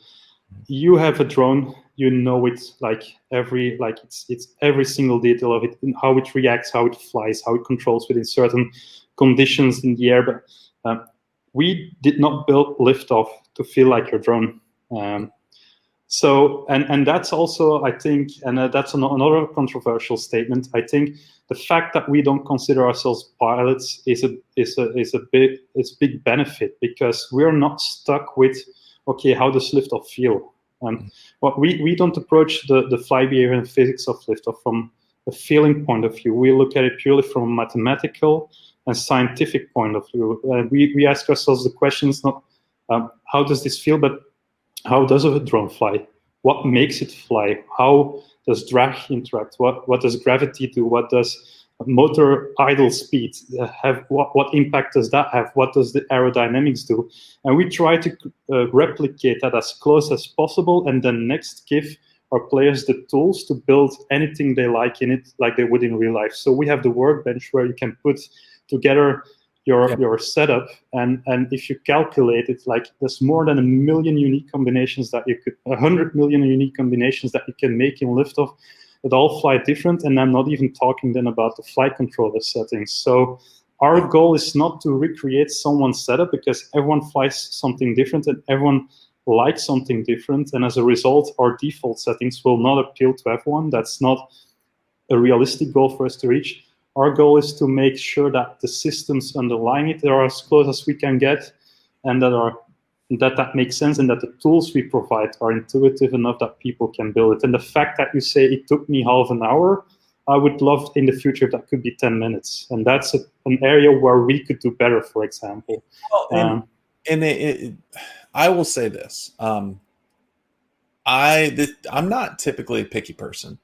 You have a drone, you know it's it's every single detail of it, how it reacts, how it flies, how it controls within certain conditions in the air. But we did not build Liftoff to feel like your drone. So, and that's also, I think, and that's another controversial statement. I think the fact that we don't consider ourselves pilots is a big benefit, because we're not stuck with, okay, how does Liftoff feel? But we don't approach the flight behavior and physics of Liftoff from a feeling point of view. We look at it purely from a mathematical and scientific point of view. We ask ourselves the questions not how does this feel, but how does a drone fly? What makes it fly? How does drag interact? What does gravity do? What does motor idle speed have? What impact does that have? What does the aerodynamics do? And we try to replicate that as close as possible, and then next give our players the tools to build anything they like in it, like they would in real life. So we have the workbench where you can put together your setup, and if you calculate it, like there's more than 1 million unique combinations that you could, 100 million unique combinations that you can make in Liftoff that all fly different. And I'm not even talking then about the flight controller settings. So our goal is not to recreate someone's setup, because everyone flies something different and everyone likes something different, and as a result our default settings will not appeal to everyone. That's not a realistic goal for us to reach. Our goal is to make sure that the systems underlying it are as close as we can get, and that makes sense, and that the tools we provide are intuitive enough that people can build it. And the fact that you say it took me half an hour, I would love in the future that could be 10 minutes. And that's an area where we could do better, for example. Well, I will say this. I'm not typically a picky person.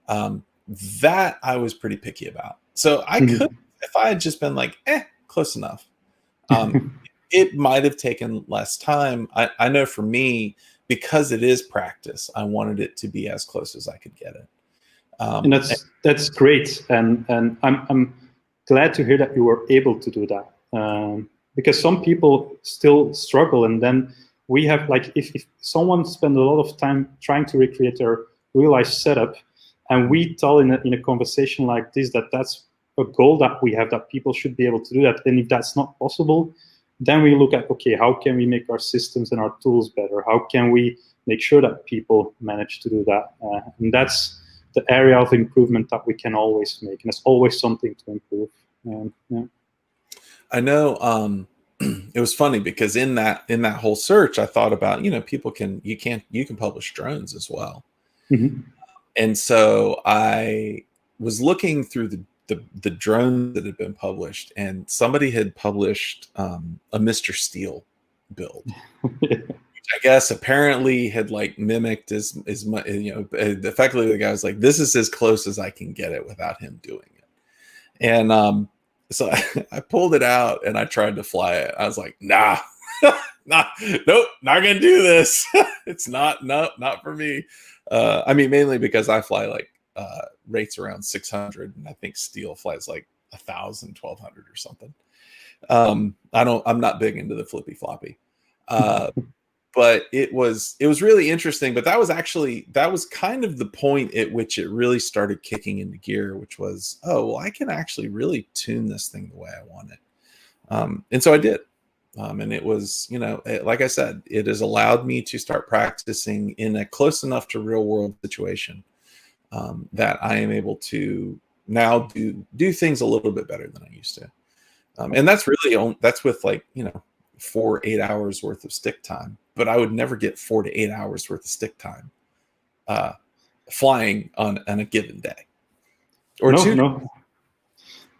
That I was pretty picky about. So I could, if I had just been like, close enough, it might have taken less time. I know for me, because it is practice, I wanted it to be as close as I could get it. And that's great. And I'm glad to hear that you were able to do that. Because some people still struggle. And then we have, like, if someone spends a lot of time trying to recreate their real life setup, and we tell in a conversation like this that that's a goal that we have, that people should be able to do that. And if that's not possible, then we look at, okay, how can we make our systems and our tools better? How can we make sure that people manage to do that? And that's the area of improvement that we can always make. And there's always something to improve. Yeah. I know it was funny because in that whole search, I thought about, you can publish drones as well. Mm-hmm. And so I was looking through the drones that had been published, and somebody had published a Mr. Steel build, which I guess apparently had like mimicked as much, effectively the guy was like, this is as close as I can get it without him doing it. And so I pulled it out and I tried to fly it. I was like, nope, not gonna do this. It's not for me. I mean, mainly because I fly like rates around 600, and I think Steel flies like 1,000, 1,200 or something. I'm not big into the flippy floppy. but it was really interesting. But that was kind of the point at which it really started kicking into gear, which was, oh, well, I can actually really tune this thing the way I want it. And so I did. And it was, like I said, it has allowed me to start practicing in a close enough to real world situation that I am able to now do things a little bit better than I used to. And that's really, that's with 4-8 hours worth of stick time, but I would never get 4 to 8 hours worth of stick time flying on a given day or two. No.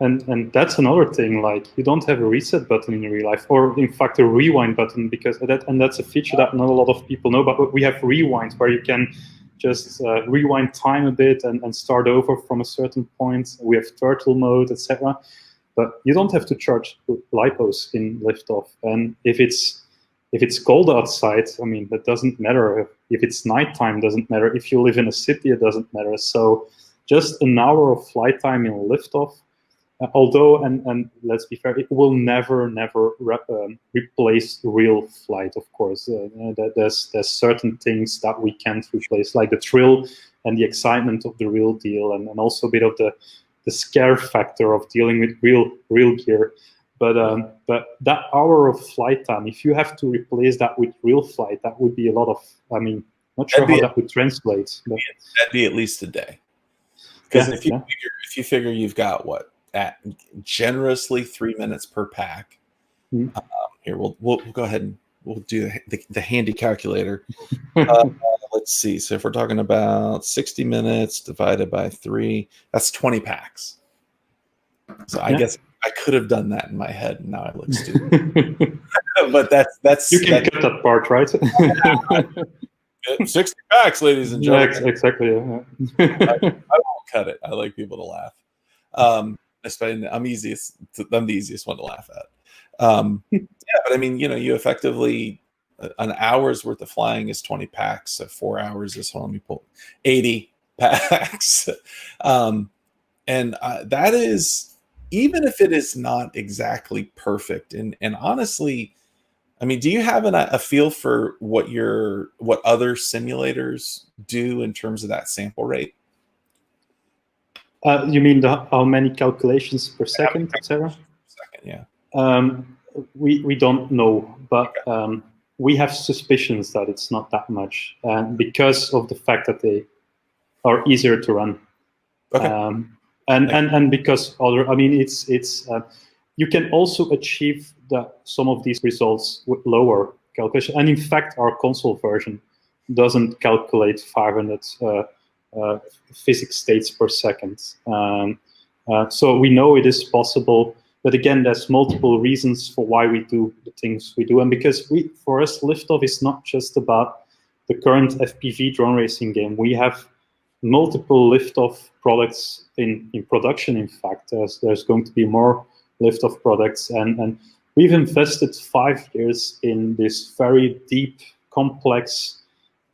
And that's another thing, like you don't have a reset button in real life, or in fact a rewind button, because that's a feature that not a lot of people know, but we have rewind where you can just rewind time a bit and start over from a certain point. We have turtle mode, etc. But you don't have to charge lipos in Liftoff. And if it's cold outside, I mean, that doesn't matter. If it's nighttime, doesn't matter. If you live in a city, it doesn't matter. So just an hour of flight time in Liftoff, although, and let's be fair, it will never replace real flight, of course. There's certain things that we can't replace, like the thrill and the excitement of the real deal, and also a bit of the scare factor of dealing with real gear. But that hour of flight time, if you have to replace that with real flight, that would be a lot of, I mean, not sure how that would translate. But that'd be at least a day. Because if you figure you've got at generously 3 minutes per pack. Here, we'll go ahead and we'll do the handy calculator. Let's see. So if we're talking about 60 minutes divided by 3, that's 20 packs. So I guess I could have done that in my head, and now I look stupid. But that's you can cut that part, right? 60 packs, ladies and gentlemen. Yeah, exactly. Yeah. I won't cut it. I like people to laugh. Especially I'm the easiest one to laugh at. But I mean, you effectively, an hour's worth of flying is 20 packs. So 4 hours is, let me pull 80 packs. And that is, even if it is not exactly perfect. And honestly, I mean, do you have a feel for what other simulators do in terms of that sample rate? You mean how many calculations per second, etc.? Second, yeah. We don't know, but we have suspicions that it's not that much, because of the fact that they are easier to run. Okay. And because it's you can also achieve some of these results with lower calculation. And in fact, our console version doesn't calculate 500 physics states per second. So we know it is possible, but again, there's multiple reasons for why we do the things we do. And because for us, Liftoff is not just about the current FPV drone racing game. We have multiple Liftoff products in production. In fact, there's going to be more Liftoff products, and we've invested 5 years in this very deep, complex,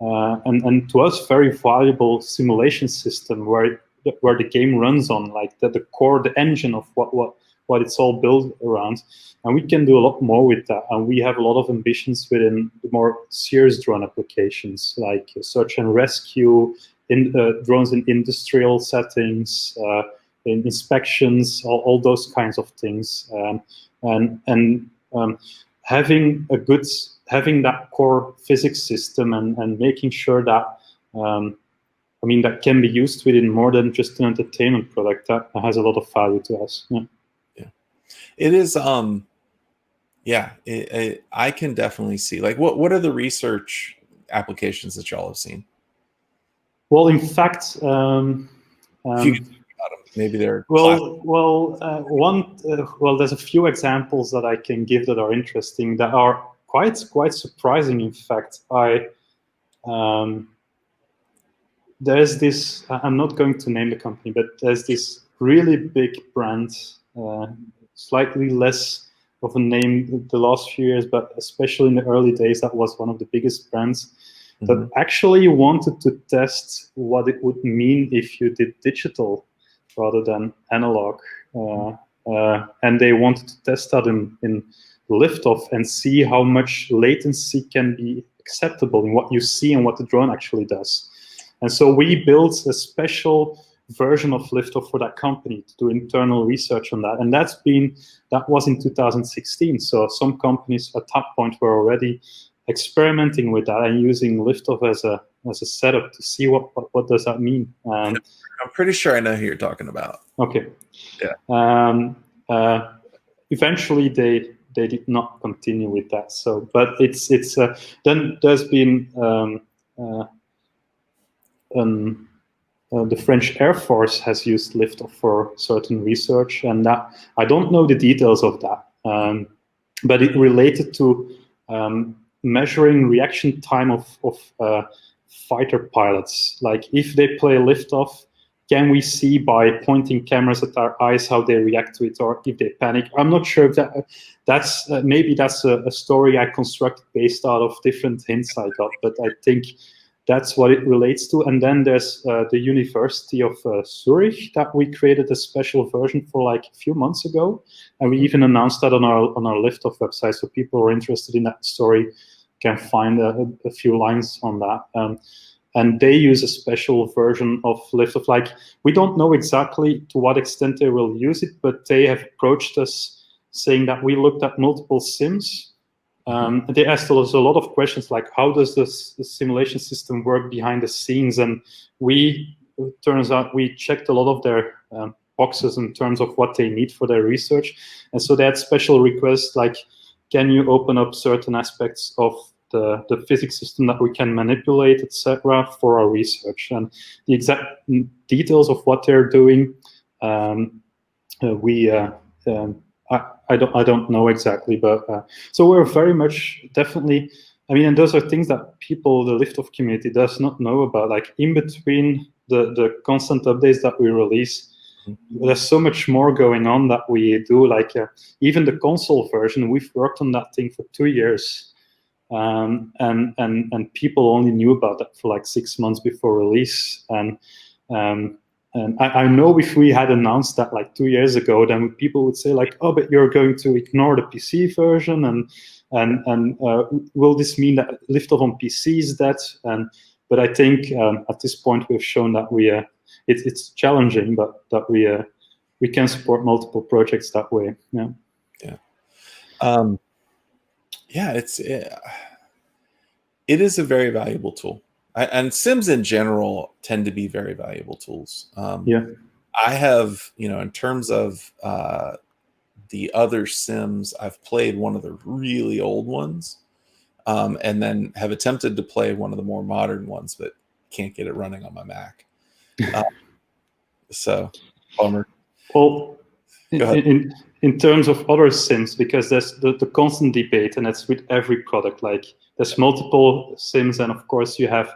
and to us very valuable simulation system where the game runs on, like the core, the engine of what it's all built around. And we can do a lot more with that. And we have a lot of ambitions within the more serious drone applications, like search and rescue, drones in industrial settings, in inspections, all those kinds of things. Having that core physics system and making sure that that can be used within more than just an entertainment product, that has a lot of value to us. Yeah. It is. I can definitely see. Like, what are the research applications that y'all have seen? Well, in fact, if you can talk about them, maybe they're there's a few examples that I can give that are interesting, that are quite surprising. In fact, there's this. I'm not going to name the company, but there's this really big brand, slightly less of a name the last few years, but especially in the early days, that was one of the biggest brands that actually wanted to test what it would mean if you did digital rather than analog. And they wanted to test that in Liftoff and see how much latency can be acceptable in what you see and what the drone actually does. And so we built a special version of Liftoff for that company to do internal research on that. And that was in 2016. So some companies at that point were already experimenting with that and using Liftoff as a setup to see what does that mean. I'm pretty sure I know who you're talking about. Okay. Yeah. Eventually they did not continue with that. So, but it's then there's been the French Air Force has used Liftoff for certain research, and that I don't know the details of that, but it related to measuring reaction time of fighter pilots. Like if they play Liftoff, can we see by pointing cameras at our eyes how they react to it, or if they panic? I'm not sure if that's maybe that's a story I constructed based out of different hints I got, but I think that's what it relates to. And then there's the University of Zurich that we created a special version for like a few months ago, and we even announced that on our Liftoff website, so people who are interested in that story can find a few lines on that. And they use a special version of Liftoff. Like, we don't know exactly to what extent they will use it, but they have approached us saying that we looked at multiple sims. They asked us a lot of questions like, how does the simulation system work behind the scenes? And it turns out we checked a lot of their boxes in terms of what they need for their research. And so they had special requests like, can you open up certain aspects of the physics system that we can manipulate, etc., for our research? And the exact details of what they're doing, I don't know exactly, but so we're very much definitely. I mean, and those are things that people, the Liftoff community, does not know about. Like in between the constant updates that we release, there's so much more going on that we do. Like even the console version, we've worked on that thing for 2 years. And people only knew about that for like 6 months before release. And I know if we had announced that like 2 years ago, then people would say like, oh, but you're going to ignore the PC version, and will this mean that Liftoff on PC is dead? But I think at this point we've shown that it's challenging, but that we can support multiple projects that way. Yeah. Yeah, it is a very valuable tool, and Sims in general tend to be very valuable tools. I have, in terms of the other Sims, I've played one of the really old ones, and then have attempted to play one of the more modern ones, but can't get it running on my Mac. So, bummer. Well, in terms of other Sims, because there's the constant debate, and that's with every product. Like there's multiple Sims, and of course you have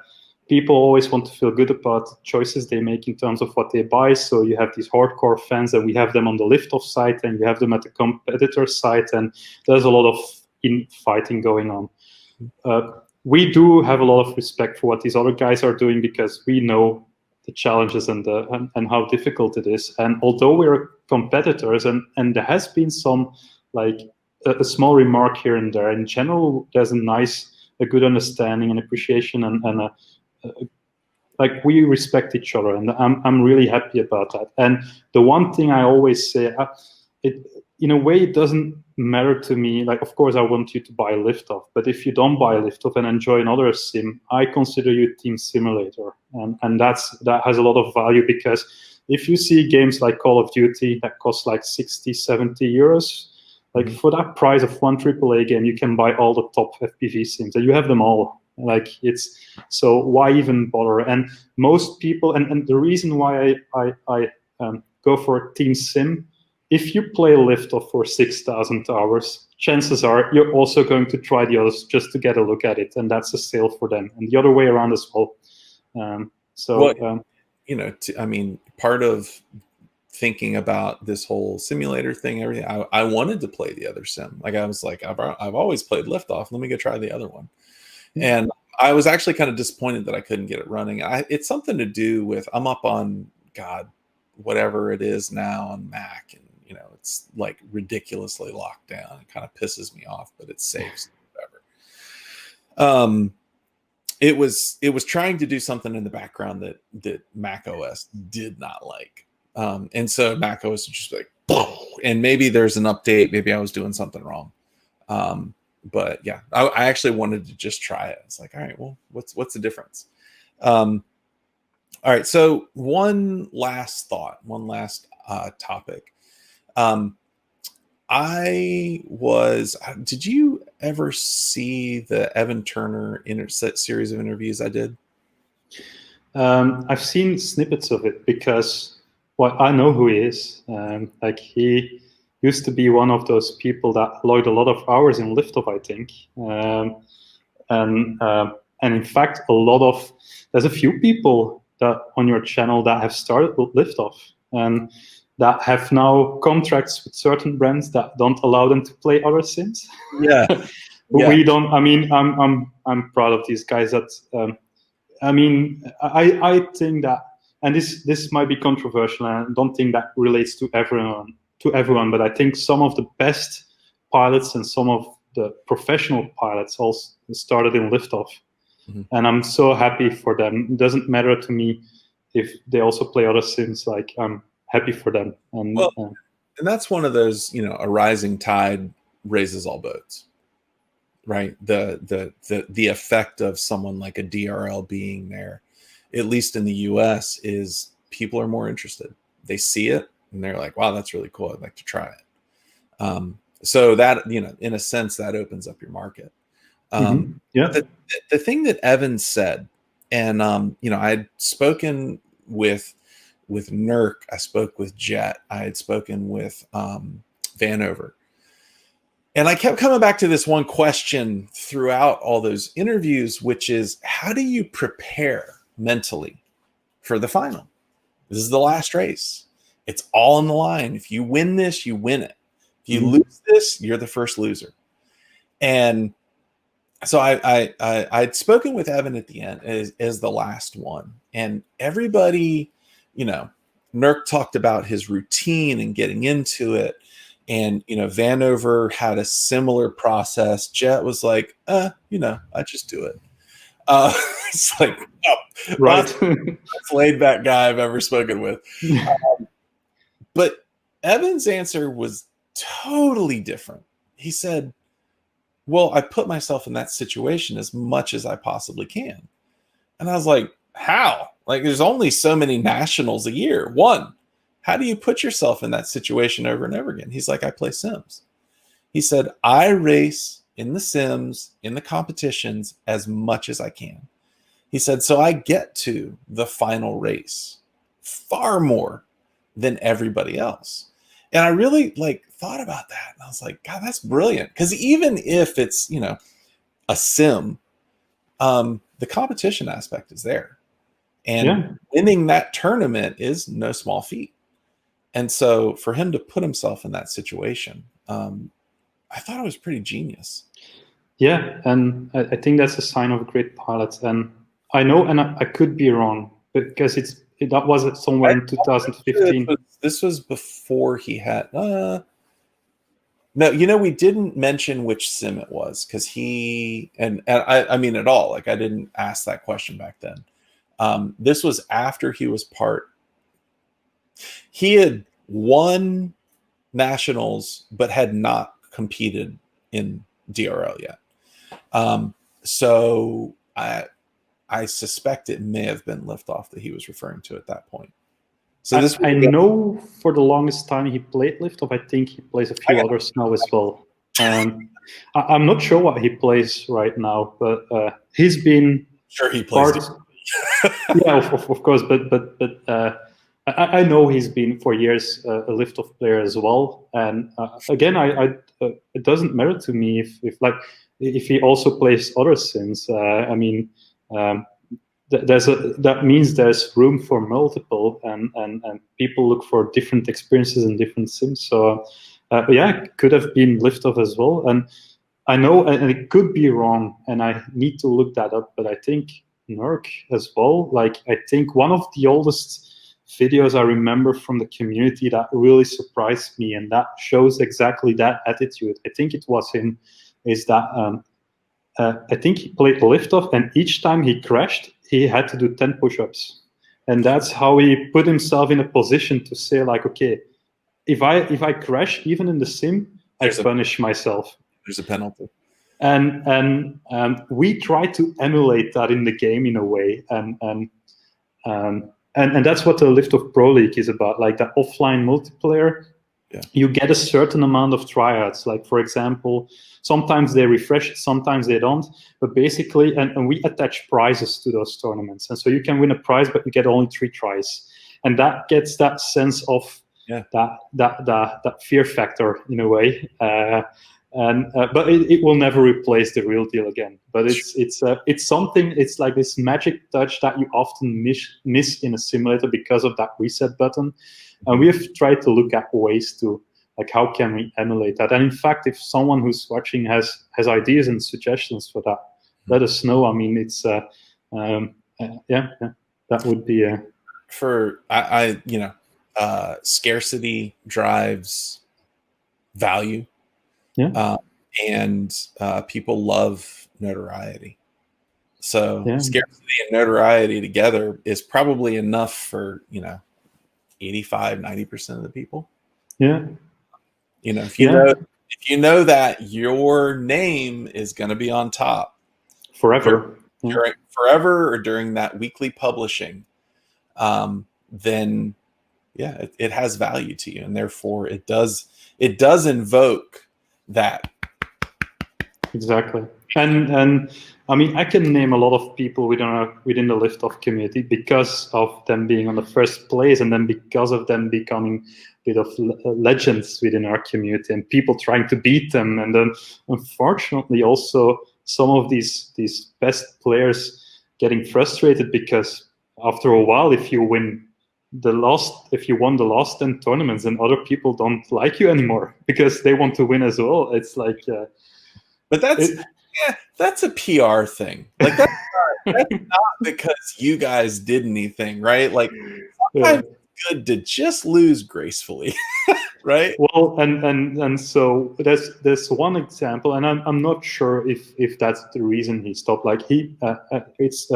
people always want to feel good about the choices they make in terms of what they buy. So you have these hardcore fans, and we have them on the Liftoff site, and you have them at the competitor site, and there's a lot of infighting going on. We do have a lot of respect for what these other guys are doing, because we know the challenges and how difficult it is. And although we're competitors, and there has been some like a small remark here and there, in general there's a good understanding and appreciation, and like we respect each other, and I'm really happy about that. And the one thing I always say, in a way, it doesn't matter to me. Like, of course, I want you to buy Liftoff, but if you don't buy Liftoff and enjoy another sim, I consider you Team Simulator, and that has a lot of value, because if you see games like Call of Duty that cost like 60, 70 euros, like for that price of one AAA game, you can buy all the top FPV sims, and you have them all. Like so why even bother? And most people, and the reason why I go for Team Sim, if you play Liftoff for 6,000 hours, chances are you're also going to try the others just to get a look at it, and that's a sale for them. And the other way around as well. I mean, part of thinking about this whole simulator thing, everything, I wanted to play the other sim. Like I was like, I've always played Liftoff. Let me go try the other one. And I was actually kind of disappointed that I couldn't get it running. It's something to do with, I'm up on, God, whatever it is now on Mac, and it's like ridiculously locked down. It kind of pisses me off, but it saves, It was trying to do something in the background that Mac OS did not like. And so Mac OS was just like, and maybe there's an update, maybe I was doing something wrong. But yeah, I actually wanted to just try it. It's like, all right, well, what's the difference? All right, so one last thought, one last topic. Did you ever see the Evan Turner series of interviews I did? I've seen snippets of it because, well, I know who he is. Like, he used to be one of those people that logged a lot of hours in Liftoff, I think. And in fact, there's a few people that on your channel that have started with Liftoff and that have now contracts with certain brands that don't allow them to play other sims. Yeah. We don't. I mean, I'm proud of these guys. That I mean, I think that, and this might be controversial, and I don't think that relates to everyone. But I think some of the best pilots and some of the professional pilots also started in Liftoff. Mm-hmm. And I'm so happy for them. It doesn't matter to me if they also play other sims. Like, I'm happy for them. And that's one of those, a rising tide raises all boats, right? The effect of someone like a DRL being there, at least in the US, is people are more interested. They see it and they're like, wow, that's really cool. I'd like to try it. So that, in a sense, that opens up your market. Yeah. The thing that Evan said, and I had spoken with Nurk, I spoke with Jet, I had spoken with Vanover, and I kept coming back to this one question throughout all those interviews, which is, how do you prepare mentally for the final? This is the last race. It's all on the line. If you win this, you win it. If you lose this, you're the first loser. And so I'd spoken with Evan at the end as the last one, and everybody, Nurk talked about his routine and getting into it, and Vanover had a similar process. Jet was like, I just do it. It's like, oh, right, that's laid back guy I've ever spoken with. But Evan's answer was totally different. He said, well, I put myself in that situation as much as I possibly can. And I was like, how? Like, there's only so many nationals a year. One, how do you put yourself in that situation over and over again? He's like, I play Sims. He said, I race in the Sims, in the competitions, as much as I can. He said, so I get to the final race far more than everybody else. And I really thought about that. And I was like, God, that's brilliant. Because even if it's, a sim, the competition aspect is there. And winning that tournament is no small feat. And so for him to put himself in that situation, I thought it was pretty genius. Yeah, and I think that's a sign of a great pilot. And I know, and I could be wrong, because that was somewhere in 2015. This was before he had. No, we didn't mention which sim it was, because he and I mean at all. Like, I didn't ask that question back then. This was after he was part. He had won nationals, but had not competed in DRL yet. So I suspect it may have been Liftoff that he was referring to at that point. So I know for the longest time he played Liftoff. I think he plays a few others now as well. I'm not sure what he plays right now, but he's been sure he plays. Yeah, of course, but I know he's been for years a Liftoff player as well. And again, it doesn't matter to me if he also plays other sims. I mean. That means there's room for multiple, and people look for different experiences in different sims. So it could have been Liftoff as well. And I know, and it could be wrong, and I need to look that up, but I think Nurk as well. Like, I think one of the oldest videos I remember from the community that really surprised me, and that shows exactly that attitude. I think it was him, is that I think he played Liftoff, and each time he crashed, he had to do 10 push-ups. And that's how he put himself in a position to say, like, okay, if I crash, even in the sim, I punish myself. There's a penalty. And we try to emulate that in the game in a way. And that's what the Liftoff Pro League is about, like that offline multiplayer. Yeah. You get a certain amount of tryouts. Like, for example, sometimes they refresh it, sometimes they don't. But basically, and we attach prizes to those tournaments. And so you can win a prize, but you get only 3 tries. And that gets that sense of that fear factor in a way. But it will never replace the real deal again. But it's something. It's like this magic touch that you often miss in a simulator because of that reset button. And we have tried to look at ways to, like, how can we emulate that? And in fact, if someone who's watching has ideas and suggestions for that, let us know. I mean, it's that would be scarcity drives value. Yeah. And people love notoriety. So scarcity and notoriety together is probably enough for, 85-90% of the people. Yeah. If you know that your name is going to be on top forever, or during that weekly publishing, then it has value to you, and therefore it does invoke that. Exactly. And I mean, I can name a lot of people within the Liftoff community because of them being on the first place, and then because of them becoming a bit of legends within our community and people trying to beat them. And then unfortunately also some of these best players getting frustrated because after a while, if you won the last 10 tournaments, and other people don't like you anymore because they want to win as well. It's like but that's a PR thing. Like that's not because you guys did anything, right? Like sometimes it's good to just lose gracefully, right? Well, and so there's one example, and I'm not sure if that's the reason he stopped. Like it's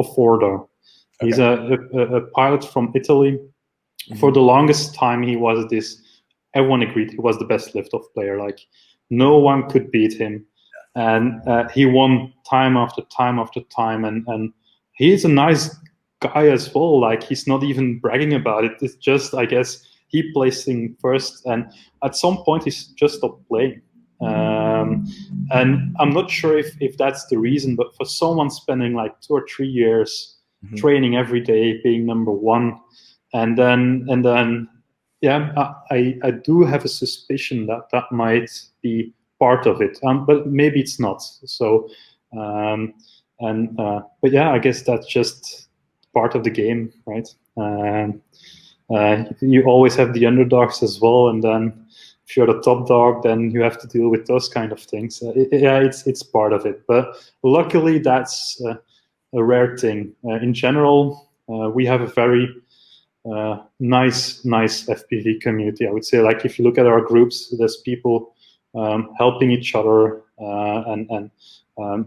Offordo. Okay. He's a pilot from Italy. Mm-hmm. For the longest time, he was this. Everyone agreed he was the best Liftoff player. Like no one could beat him. And he won time after time after time, and he's a nice guy as well. Like he's not even bragging about it. It's just, I guess, he placing first, and at some point he's just stopped playing. And I'm not sure if that's the reason, but for someone spending like 2 or 3 years mm-hmm. training every day, being number one, and then I do have a suspicion that might be part of it, but maybe it's not. So, but yeah, I guess that's just part of the game, right? You always have the underdogs as well, and then if you're the top dog, then you have to deal with those kind of things. It's part of it, but luckily that's a rare thing. In general, we have a very nice FPV community. I would say, like if you look at our groups, there's people helping each other, and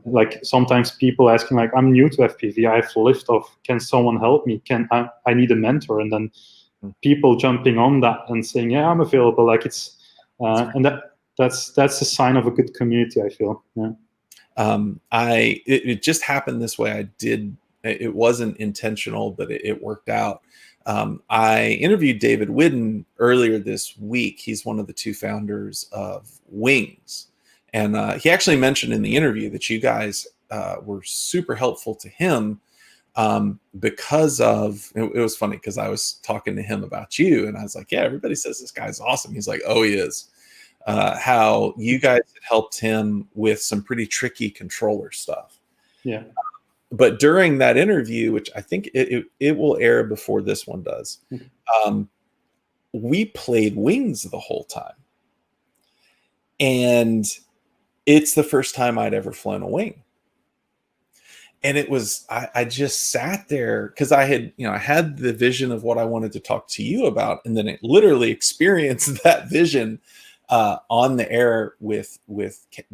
like sometimes people asking, like, I'm new to FPV, I have Liftoff, can someone help me? I need a mentor? And then people jumping on that and saying, yeah, I'm available. Like it's and that's a sign of a good community, I feel. Yeah. It just happened this way. It wasn't intentional, but it worked out. I interviewed David Whidden earlier this week. He's one of the 2 founders of Wings. And he actually mentioned in the interview that you guys were super helpful to him because of, it was funny because I was talking to him about you and I was like, yeah, everybody says this guy's awesome. He's like, oh, he is. How you guys had helped him with some pretty tricky controller stuff. Yeah. But during that interview, which I think it will air before this one does, we played Wings the whole time. And it's the first time I'd ever flown a wing. And it was, I just sat there because I had the vision of what I wanted to talk to you about. And then it literally experienced that vision on the air with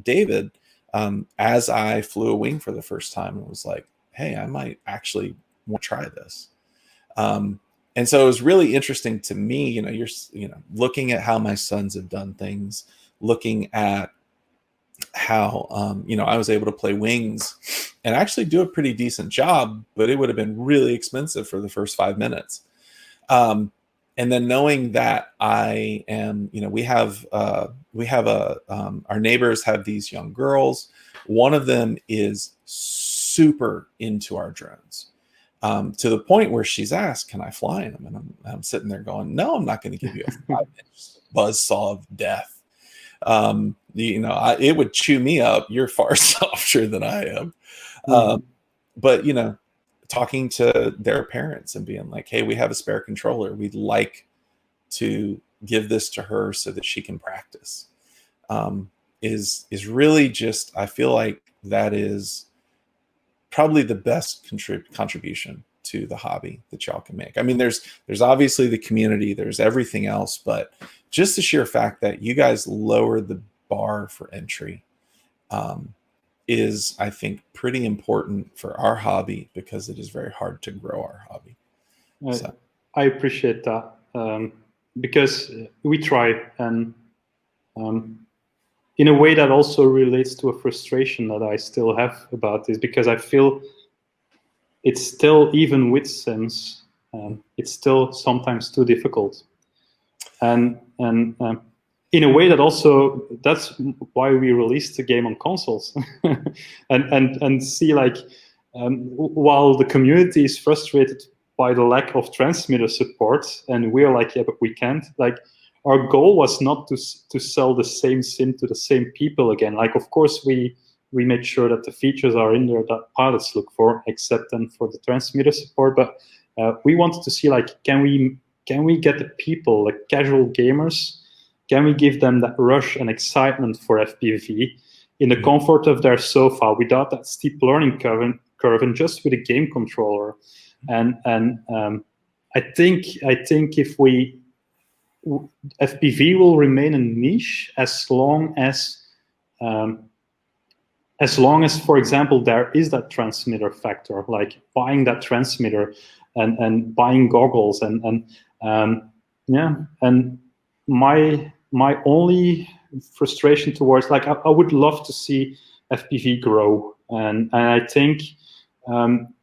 David. as I flew a wing for the first time, it was like, hey, I might actually want to try this. And so it was really interesting to me, you're looking at how my sons have done things, looking at how, I was able to play wings and actually do a pretty decent job, but it would have been really expensive for the first 5 minutes. And then knowing that I am, we have our neighbors have these young girls. One of them is super into our drones. To the point where she's asked, can I fly in them? And I'm sitting there going, no, I'm not going to give you a 5-inch buzzsaw of death. It would chew me up. You're far softer than I am. But, talking to their parents and being like, hey, we have a spare controller. We'd like to give this to her so that she can practice. Is really just, I feel like that is probably the best contribution to the hobby that y'all can make. I mean, there's obviously the community, there's everything else, but just the sheer fact that you guys lowered the bar for entry is, I think, pretty important for our hobby, because it is very hard to grow our hobby. I appreciate that, because we try, and in a way that also relates to a frustration that I still have about this, because I feel it's still, even with Sims, it's still sometimes too difficult. And in a way that also, that's why we released the game on consoles. and see, like, while the community is frustrated by the lack of transmitter support, and we're like, yeah, but we can't, like, our goal was not to sell the same sim to the same people again. Like, of course, we make sure that the features are in there that pilots look for, except then for the transmitter support. But we wanted to see, like, can we get the people, like casual gamers, can we give them that rush and excitement for FPV in the comfort of their sofa, without that steep learning curve, and just with a game controller? And I think if FPV will remain a niche as long as, for example, there is that transmitter factor, like buying that transmitter and buying goggles, and my only frustration towards, like, I would love to see FPV grow, and I think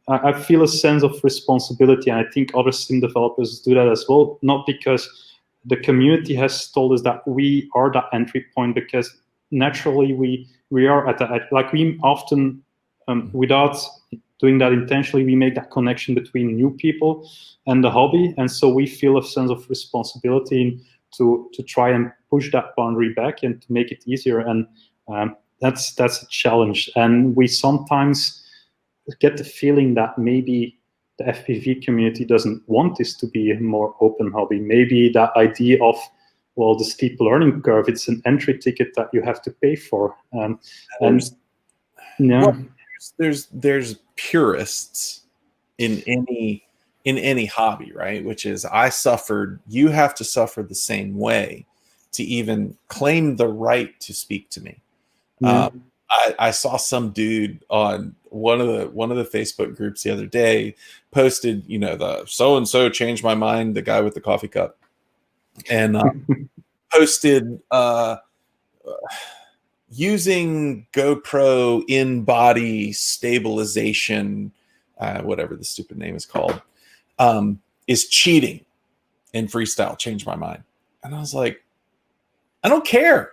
I feel a sense of responsibility, and I think other sim developers do that as well, not because the community has told us that we are that entry point, because naturally we are at that, like, we often, without doing that intentionally, we make that connection between new people and the hobby, and so we feel a sense of responsibility to try and push that boundary back and to make it easier, and that's a challenge. And we sometimes get the feeling that maybe the FPV community doesn't want this to be a more open hobby. Maybe that idea of, well, the steep learning curve, it's an entry ticket that you have to pay for. There's purists in any hobby, right? Which is, I suffered, you have to suffer the same way to even claim the right to speak to me. I saw some dude on one of the Facebook groups the other day posted, the so-and-so changed my mind, the guy with the coffee cup, and posted using GoPro in-body stabilization, whatever the stupid name is called, is cheating in freestyle, changed my mind. And I was like, I don't care.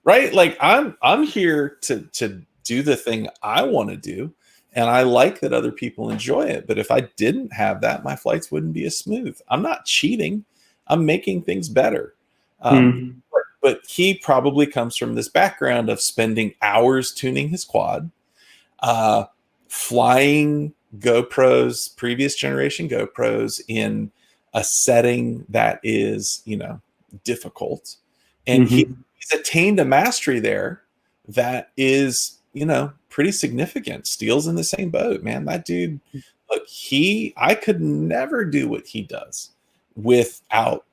Right? Like, I'm here to do the thing I want to do, and I like that other people enjoy it. But if I didn't have that, my flights wouldn't be as smooth. I'm not cheating. I'm making things better. But he probably comes from this background of spending hours tuning his quad, flying GoPros, previous generation GoPros, in a setting that is, difficult. And he's attained a mastery there that is, pretty significant. Steele's in the same boat, man. That dude, look, I could never do what he does without,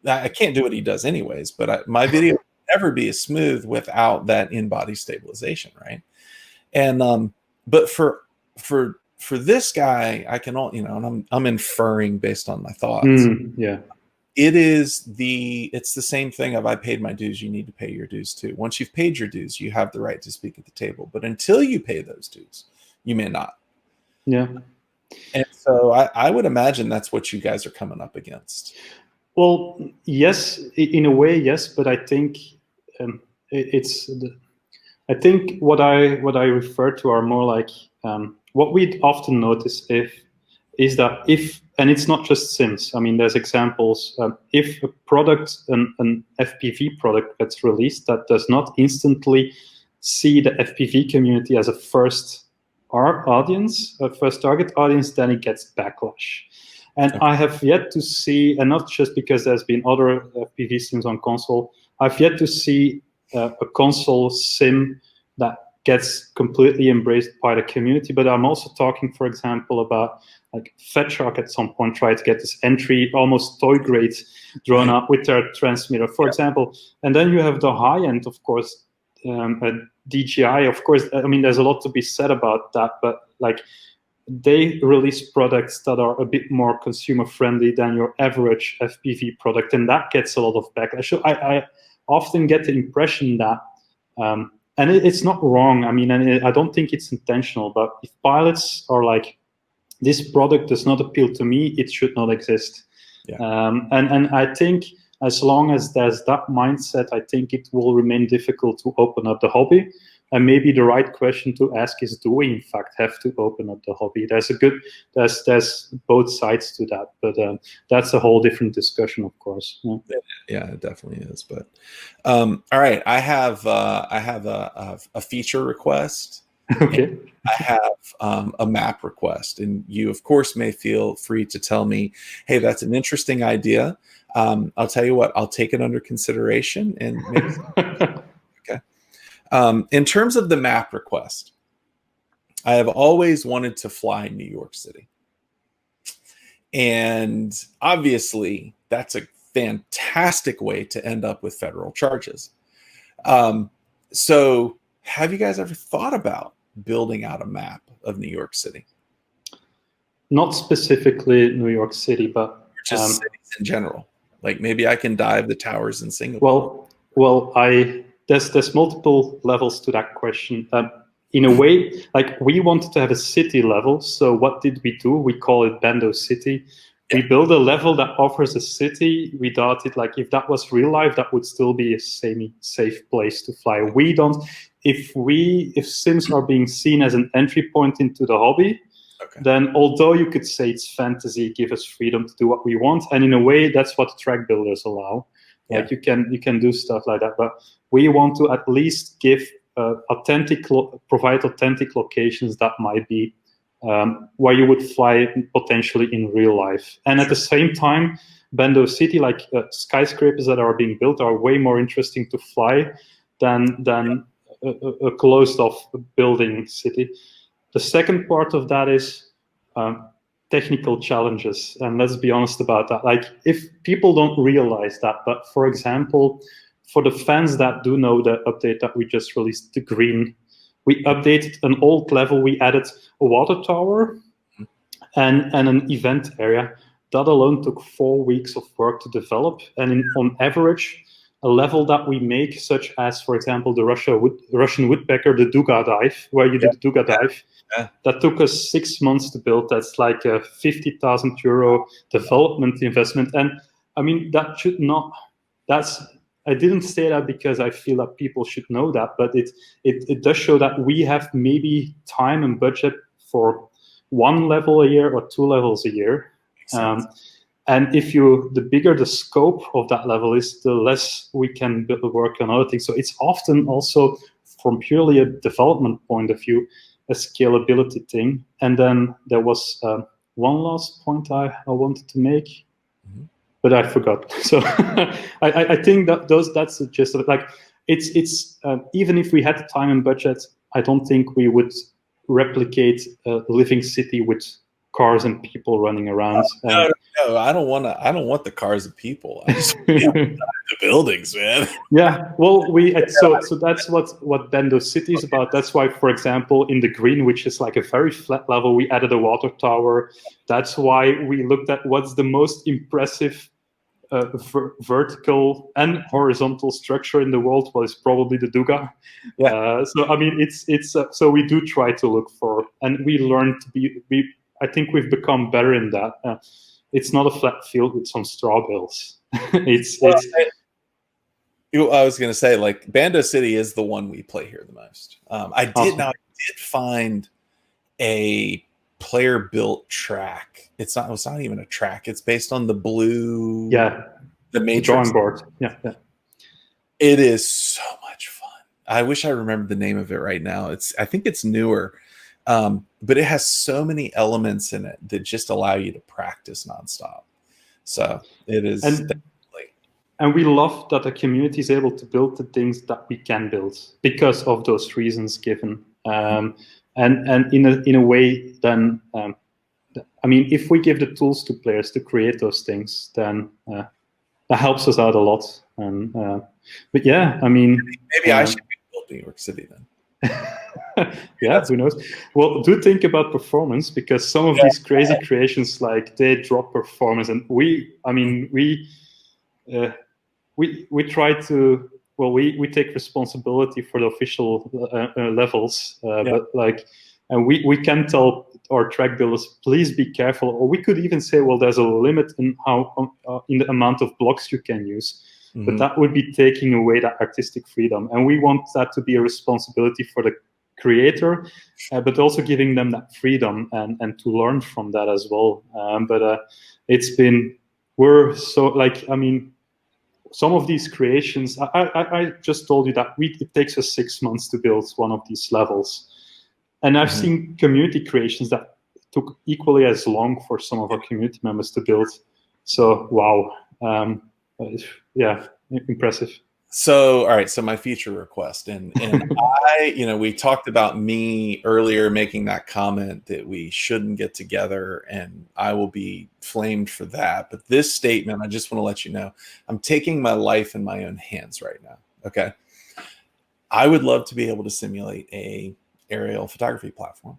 I can't do what he does anyways, but my video would never be as smooth without that in-body stabilization, right? And but for this guy, I can all, and I'm inferring based on my thoughts. Yeah. It's the same thing of I paid my dues, you need to pay your dues too. Once you've paid your dues, you have the right to speak at the table. But until you pay those dues, you may not. Yeah. And so I would imagine that's what you guys are coming up against. Well, yes, in a way, yes, but I think I think what I refer to are more like what we often notice is that and it's not just Sims. I mean, there's examples. If a product, an FPV product gets released that does not instantly see the FPV community as a first audience, a first target audience, then it gets backlash. And I have yet to see, and not just because there's been other FPV Sims on console, I've yet to see a console sim that gets completely embraced by the community. But I'm also talking, for example, about like Fat Shark at some point tried to get this entry, almost toy grade drone up with their transmitter, for example. And then you have the high end, of course, DJI, of course. I mean, there's a lot to be said about that, but like they release products that are a bit more consumer friendly than your average FPV product, and that gets a lot of backlash. So I often get the impression that, and it's not wrong. I mean, and I don't think it's intentional, but if pilots are like, this product does not appeal to me, it should not exist. Yeah. And I think as long as there's that mindset, I think it will remain difficult to open up the hobby. And maybe the right question to ask is, do we in fact have to open up the hobby? There's both sides to that, but that's a whole different discussion, of course. Yeah, it definitely is. But all right, I have a feature request. Okay. I have a map request, and you, of course, may feel free to tell me, hey, that's an interesting idea. I'll tell you what, I'll take it under consideration and maybe. Okay. In terms of the map request, I have always wanted to fly New York City. And obviously, that's a fantastic way to end up with federal charges. So have you guys ever thought about building out a map of New York City? Not specifically New York City, but just cities in general. Like maybe I can dive the towers in Singapore. Well, there's multiple levels to that question. In a way, like we wanted to have a city level. So what did we do? We call it Bando City. Yeah. We build a level that offers a city. We thought it like if that was real life, that would still be a semi-safe place to fly. We don't. If Sims are being seen as an entry point into the hobby, then although you could say it's fantasy, give us freedom to do what we want, and in a way that's what track builders allow. Like you can do stuff like that, but we want to at least give provide authentic locations that might be where you would fly potentially in real life. And at the same time, Bando City, like skyscrapers that are being built, are way more interesting to fly than a closed-off building city. The second part of that is technical challenges, and let's be honest about that. Like, if people don't realize that, but for example, for the fans that do know the update that we just released, the green, we updated an old level. We added a water tower and an event area. That alone took 4 weeks of work to develop, and on average, a level that we make, such as, for example, the Russian woodpecker, the Duga dive, where you did the Duga dive, that took us 6 months to build. That's like a 50,000 euro development investment. And I mean, that should not, I didn't say that because I feel that people should know that, but it does show that we have maybe time and budget for 1 level a year or 2 levels a year. And the bigger the scope of that level is, the less we can work on other things. So it's often also, from purely a development point of view, a scalability thing. And then there was one last point I wanted to make, but I forgot. So I think that's the gist of it. Like it's even if we had the time and budget, I don't think we would replicate a living city with cars and people running around. No, I don't want the cars and people. I just want to dive the buildings, man. Yeah, well, so that's what Bendo City is about. That's why, for example, in the green, which is like a very flat level, we added a water tower. That's why we looked at what's the most impressive vertical and horizontal structure in the world. Well, it's probably the Duga. Yeah. So I mean, it's so we do try to look for, and we learn to be. I think we've become better in that. It's not a flat field with some straw bales. I was going to say, like, Bando City is the one we play here the most. I did find a player-built track. It's not even a track. It's based on the blue. Yeah. The Matrix drawing board. Yeah. It is so much fun. I wish I remembered the name of it right now. I think it's newer, but it has so many elements in it that just allow you to practice nonstop. So it is. And we love that the community is able to build the things that we can build because of those reasons given. And in a way, then, I mean, if we give the tools to players to create those things, then that helps us out a lot. And but yeah, I mean, maybe I should build New York City then. Yeah, who knows? Well, do think about performance, because some of these crazy creations, like, they drop performance, and we try to, well, we take responsibility for the official levels, but like, and we can tell our track builders, please be careful, or we could even say, well, there's a limit in how in the amount of blocks you can use, but that would be taking away that artistic freedom, and we want that to be a responsibility for the creator, but also giving them that freedom and to learn from that as well. But we're so, like, I mean, some of these creations, I just told you that it takes us 6 months to build one of these levels. And I've seen community creations that took equally as long for some of our community members to build. So, wow. Yeah, impressive. So, all right. So my future request, and we talked about me earlier making that comment that we shouldn't get together, and I will be flamed for that. But this statement, I just want to let you know, I'm taking my life in my own hands right now. Okay. I would love to be able to simulate a aerial photography platform.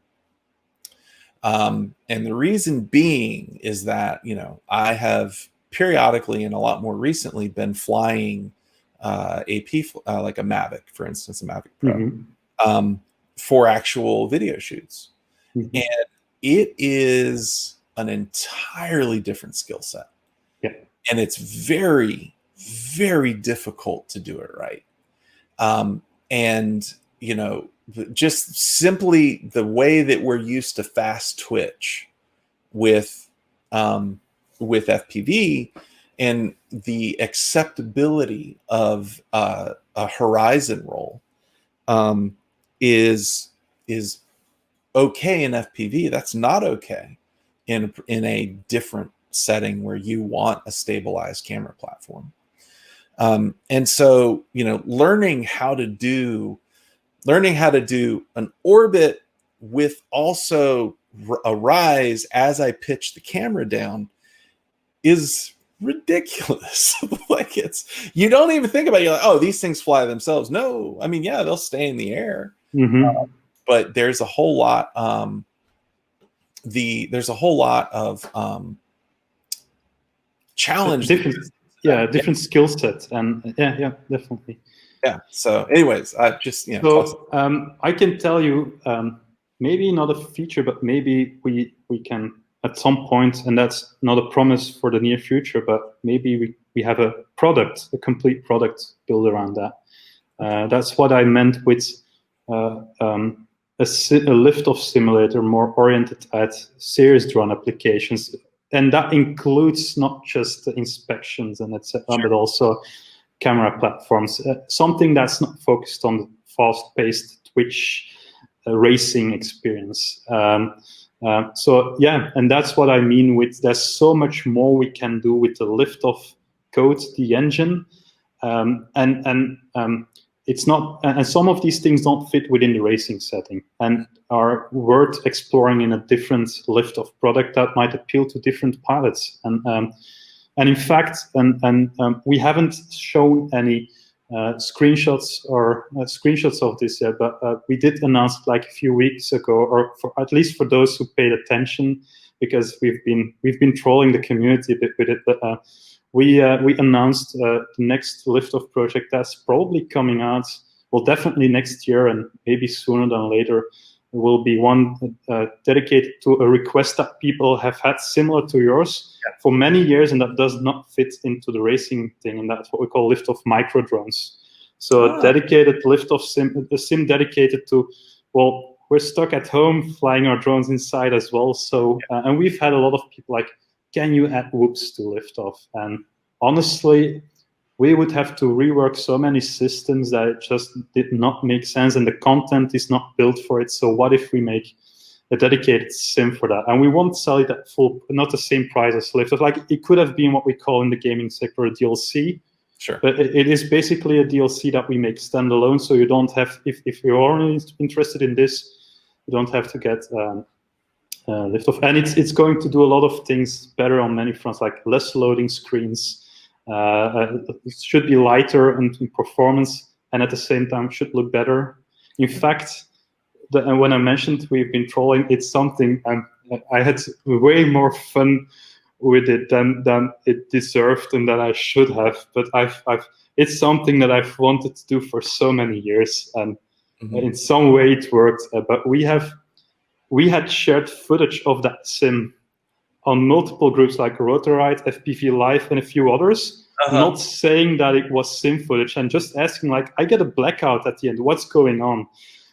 And the reason being is that, I have periodically and a lot more recently been flying like a Mavic, for instance, a Mavic Pro, for actual video shoots. And it is an entirely different skill set. Yeah. And it's very, very difficult to do it right. And, just simply the way that we're used to fast twitch with FPV, and the acceptability of a horizon roll is okay in FPV. That's not okay in a different setting where you want a stabilized camera platform. And so, learning how to do an orbit with also a rise as I pitch the camera down is ridiculous. Like, you don't even think about it. You're like, oh, these things fly themselves. No, I mean, yeah, they'll stay in the air, but there's a whole lot. There's a whole lot of challenge. Different skill sets, and yeah, definitely. Yeah. So, anyways, I just I can tell you, maybe not a feature, but maybe we can at some point, and that's not a promise for the near future, but maybe we have a complete product built around that. That's what I meant with a Liftoff simulator, more oriented at serious drone applications. And that includes not just the inspections and etc., but also camera platforms. Something that's not focused on the fast-paced Twitch racing experience. So yeah, and that's what I mean with, there's so much more we can do with the Liftoff code, the engine, and it's not, and some of these things don't fit within the racing setting and are worth exploring in a different Liftoff product that might appeal to different pilots. And And in fact, we haven't shown any screenshots of this yet, but we did announce it like a few weeks ago, or at least for those who paid attention, because we've been trolling the community a bit with it. But we announced the next Liftoff project that's probably coming out. Well, definitely next year, and maybe sooner than later. There will be one dedicated to a request that people have had similar to yours for many years, and that does not fit into the racing thing, and that's what we call Liftoff micro drones. So a dedicated Liftoff sim, a sim dedicated to, well, we're stuck at home flying our drones inside as well. So and we've had a lot of people like, can you add whoops to Liftoff? And honestly, we would have to rework so many systems that it just did not make sense, and the content is not built for it. So what if we make a dedicated sim for that? And we won't sell it at full, not the same price as Liftoff. Like, it could have been what we call in the gaming sector a DLC. Sure. But it is basically a DLC that we make standalone. So you don't have, if you're only interested in this, you don't have to get Liftoff. And it's going to do a lot of things better on many fronts, like less loading screens. It should be lighter in performance, and at the same time should look better. In fact, and when I mentioned we've been trolling, it's something I had way more fun with it than it deserved and that I should have. But it's something that I've wanted to do for so many years, and in some way it worked. But we had shared footage of that sim on multiple groups like Rotorite, FPV Live, and a few others, not saying that it was sim footage, and just asking, like, I get a blackout at the end, what's going on?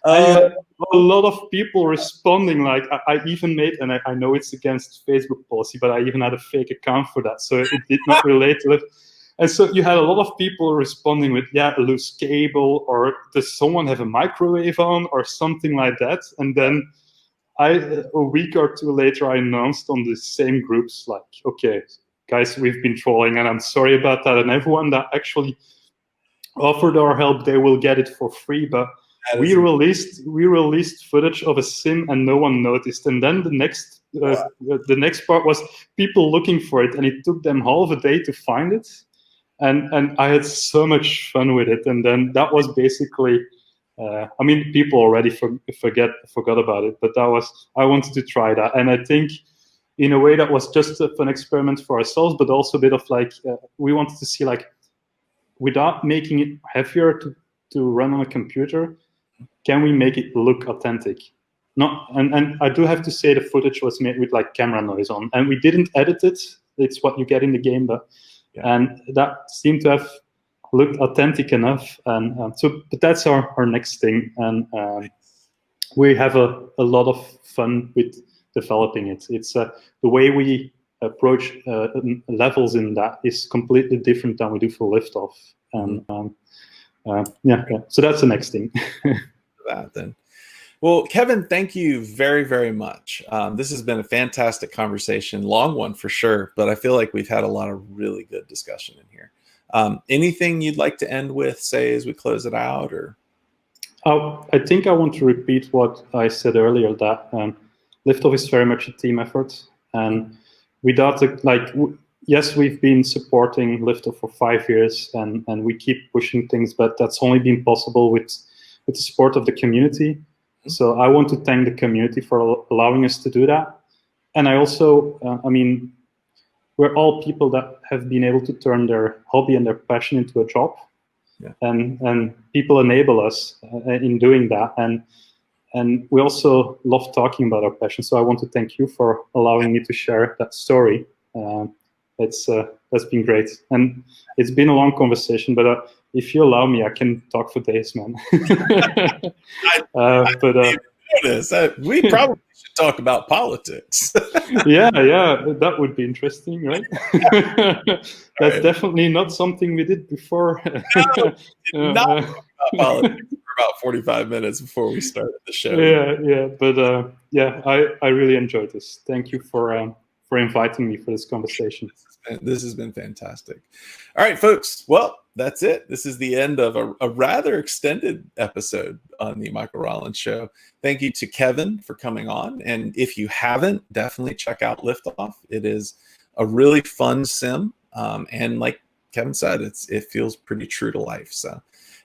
And you had a lot of people responding, like, I even made, and I know it's against Facebook policy, but I even had a fake account for that, so it did not relate to it. And so you had a lot of people responding with, yeah, a loose cable, or does someone have a microwave on, or something like that. And then a week or two later, I announced on the same groups, like, okay, guys, we've been trolling, and I'm sorry about that. And everyone that actually offered our help, they will get it for free. But we released footage of a sim, and no one noticed. And then the next part was people looking for it, and it took them half a day to find it. And I had so much fun with it. And then that was basically. I mean, people already forgot about it, but I wanted to try that, and I think, in a way, that was just a fun experiment for ourselves, but also a bit of like we wanted to see, like, without making it heavier to run on a computer, can we make it look authentic? And I do have to say the footage was made with like camera noise on, and we didn't edit it. It's what you get in the game, and that seemed to have looked authentic enough, and but that's our next thing, and we have a lot of fun with developing it. It's the way we approach levels in that is completely different than we do for Liftoff, and so that's the next thing. That then. Well, Kevin, thank you very, very much. This has been a fantastic conversation, long one for sure, but I feel like we've had a lot of really good discussion in here. Anything you'd like to end with, say, as we close it out, or? I think I want to repeat what I said earlier, that Liftoff is very much a team effort, and without yes, we've been supporting Liftoff for 5 years, and we keep pushing things, but that's only been possible with the support of the community. So I want to thank the community for allowing us to do that, and I also, I mean, we're all people that have been able to turn their hobby and their passion into a job, and people enable us in doing that, and we also love talking about our passion. So I want to thank you for allowing me to share that story. That's been great, and it's been a long conversation, but if you allow me, I can talk for days, man. We probably should talk about politics. yeah, that would be interesting, right? That's definitely not something we did before. Not about politics for about 45 minutes before we started the show. But I really enjoyed this. Thank you for inviting me for this conversation. This has been fantastic. All right, folks. Well, that's it. This is the end of a rather extended episode on the Michael Rollins Show. Thank you to Kevin for coming on. And if you haven't, definitely check out Liftoff. It is a really fun sim. And like Kevin said, it feels pretty true to life. So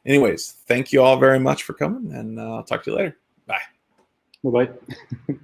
anyways, thank you all very much for coming, and I'll talk to you later. Bye. Bye-bye.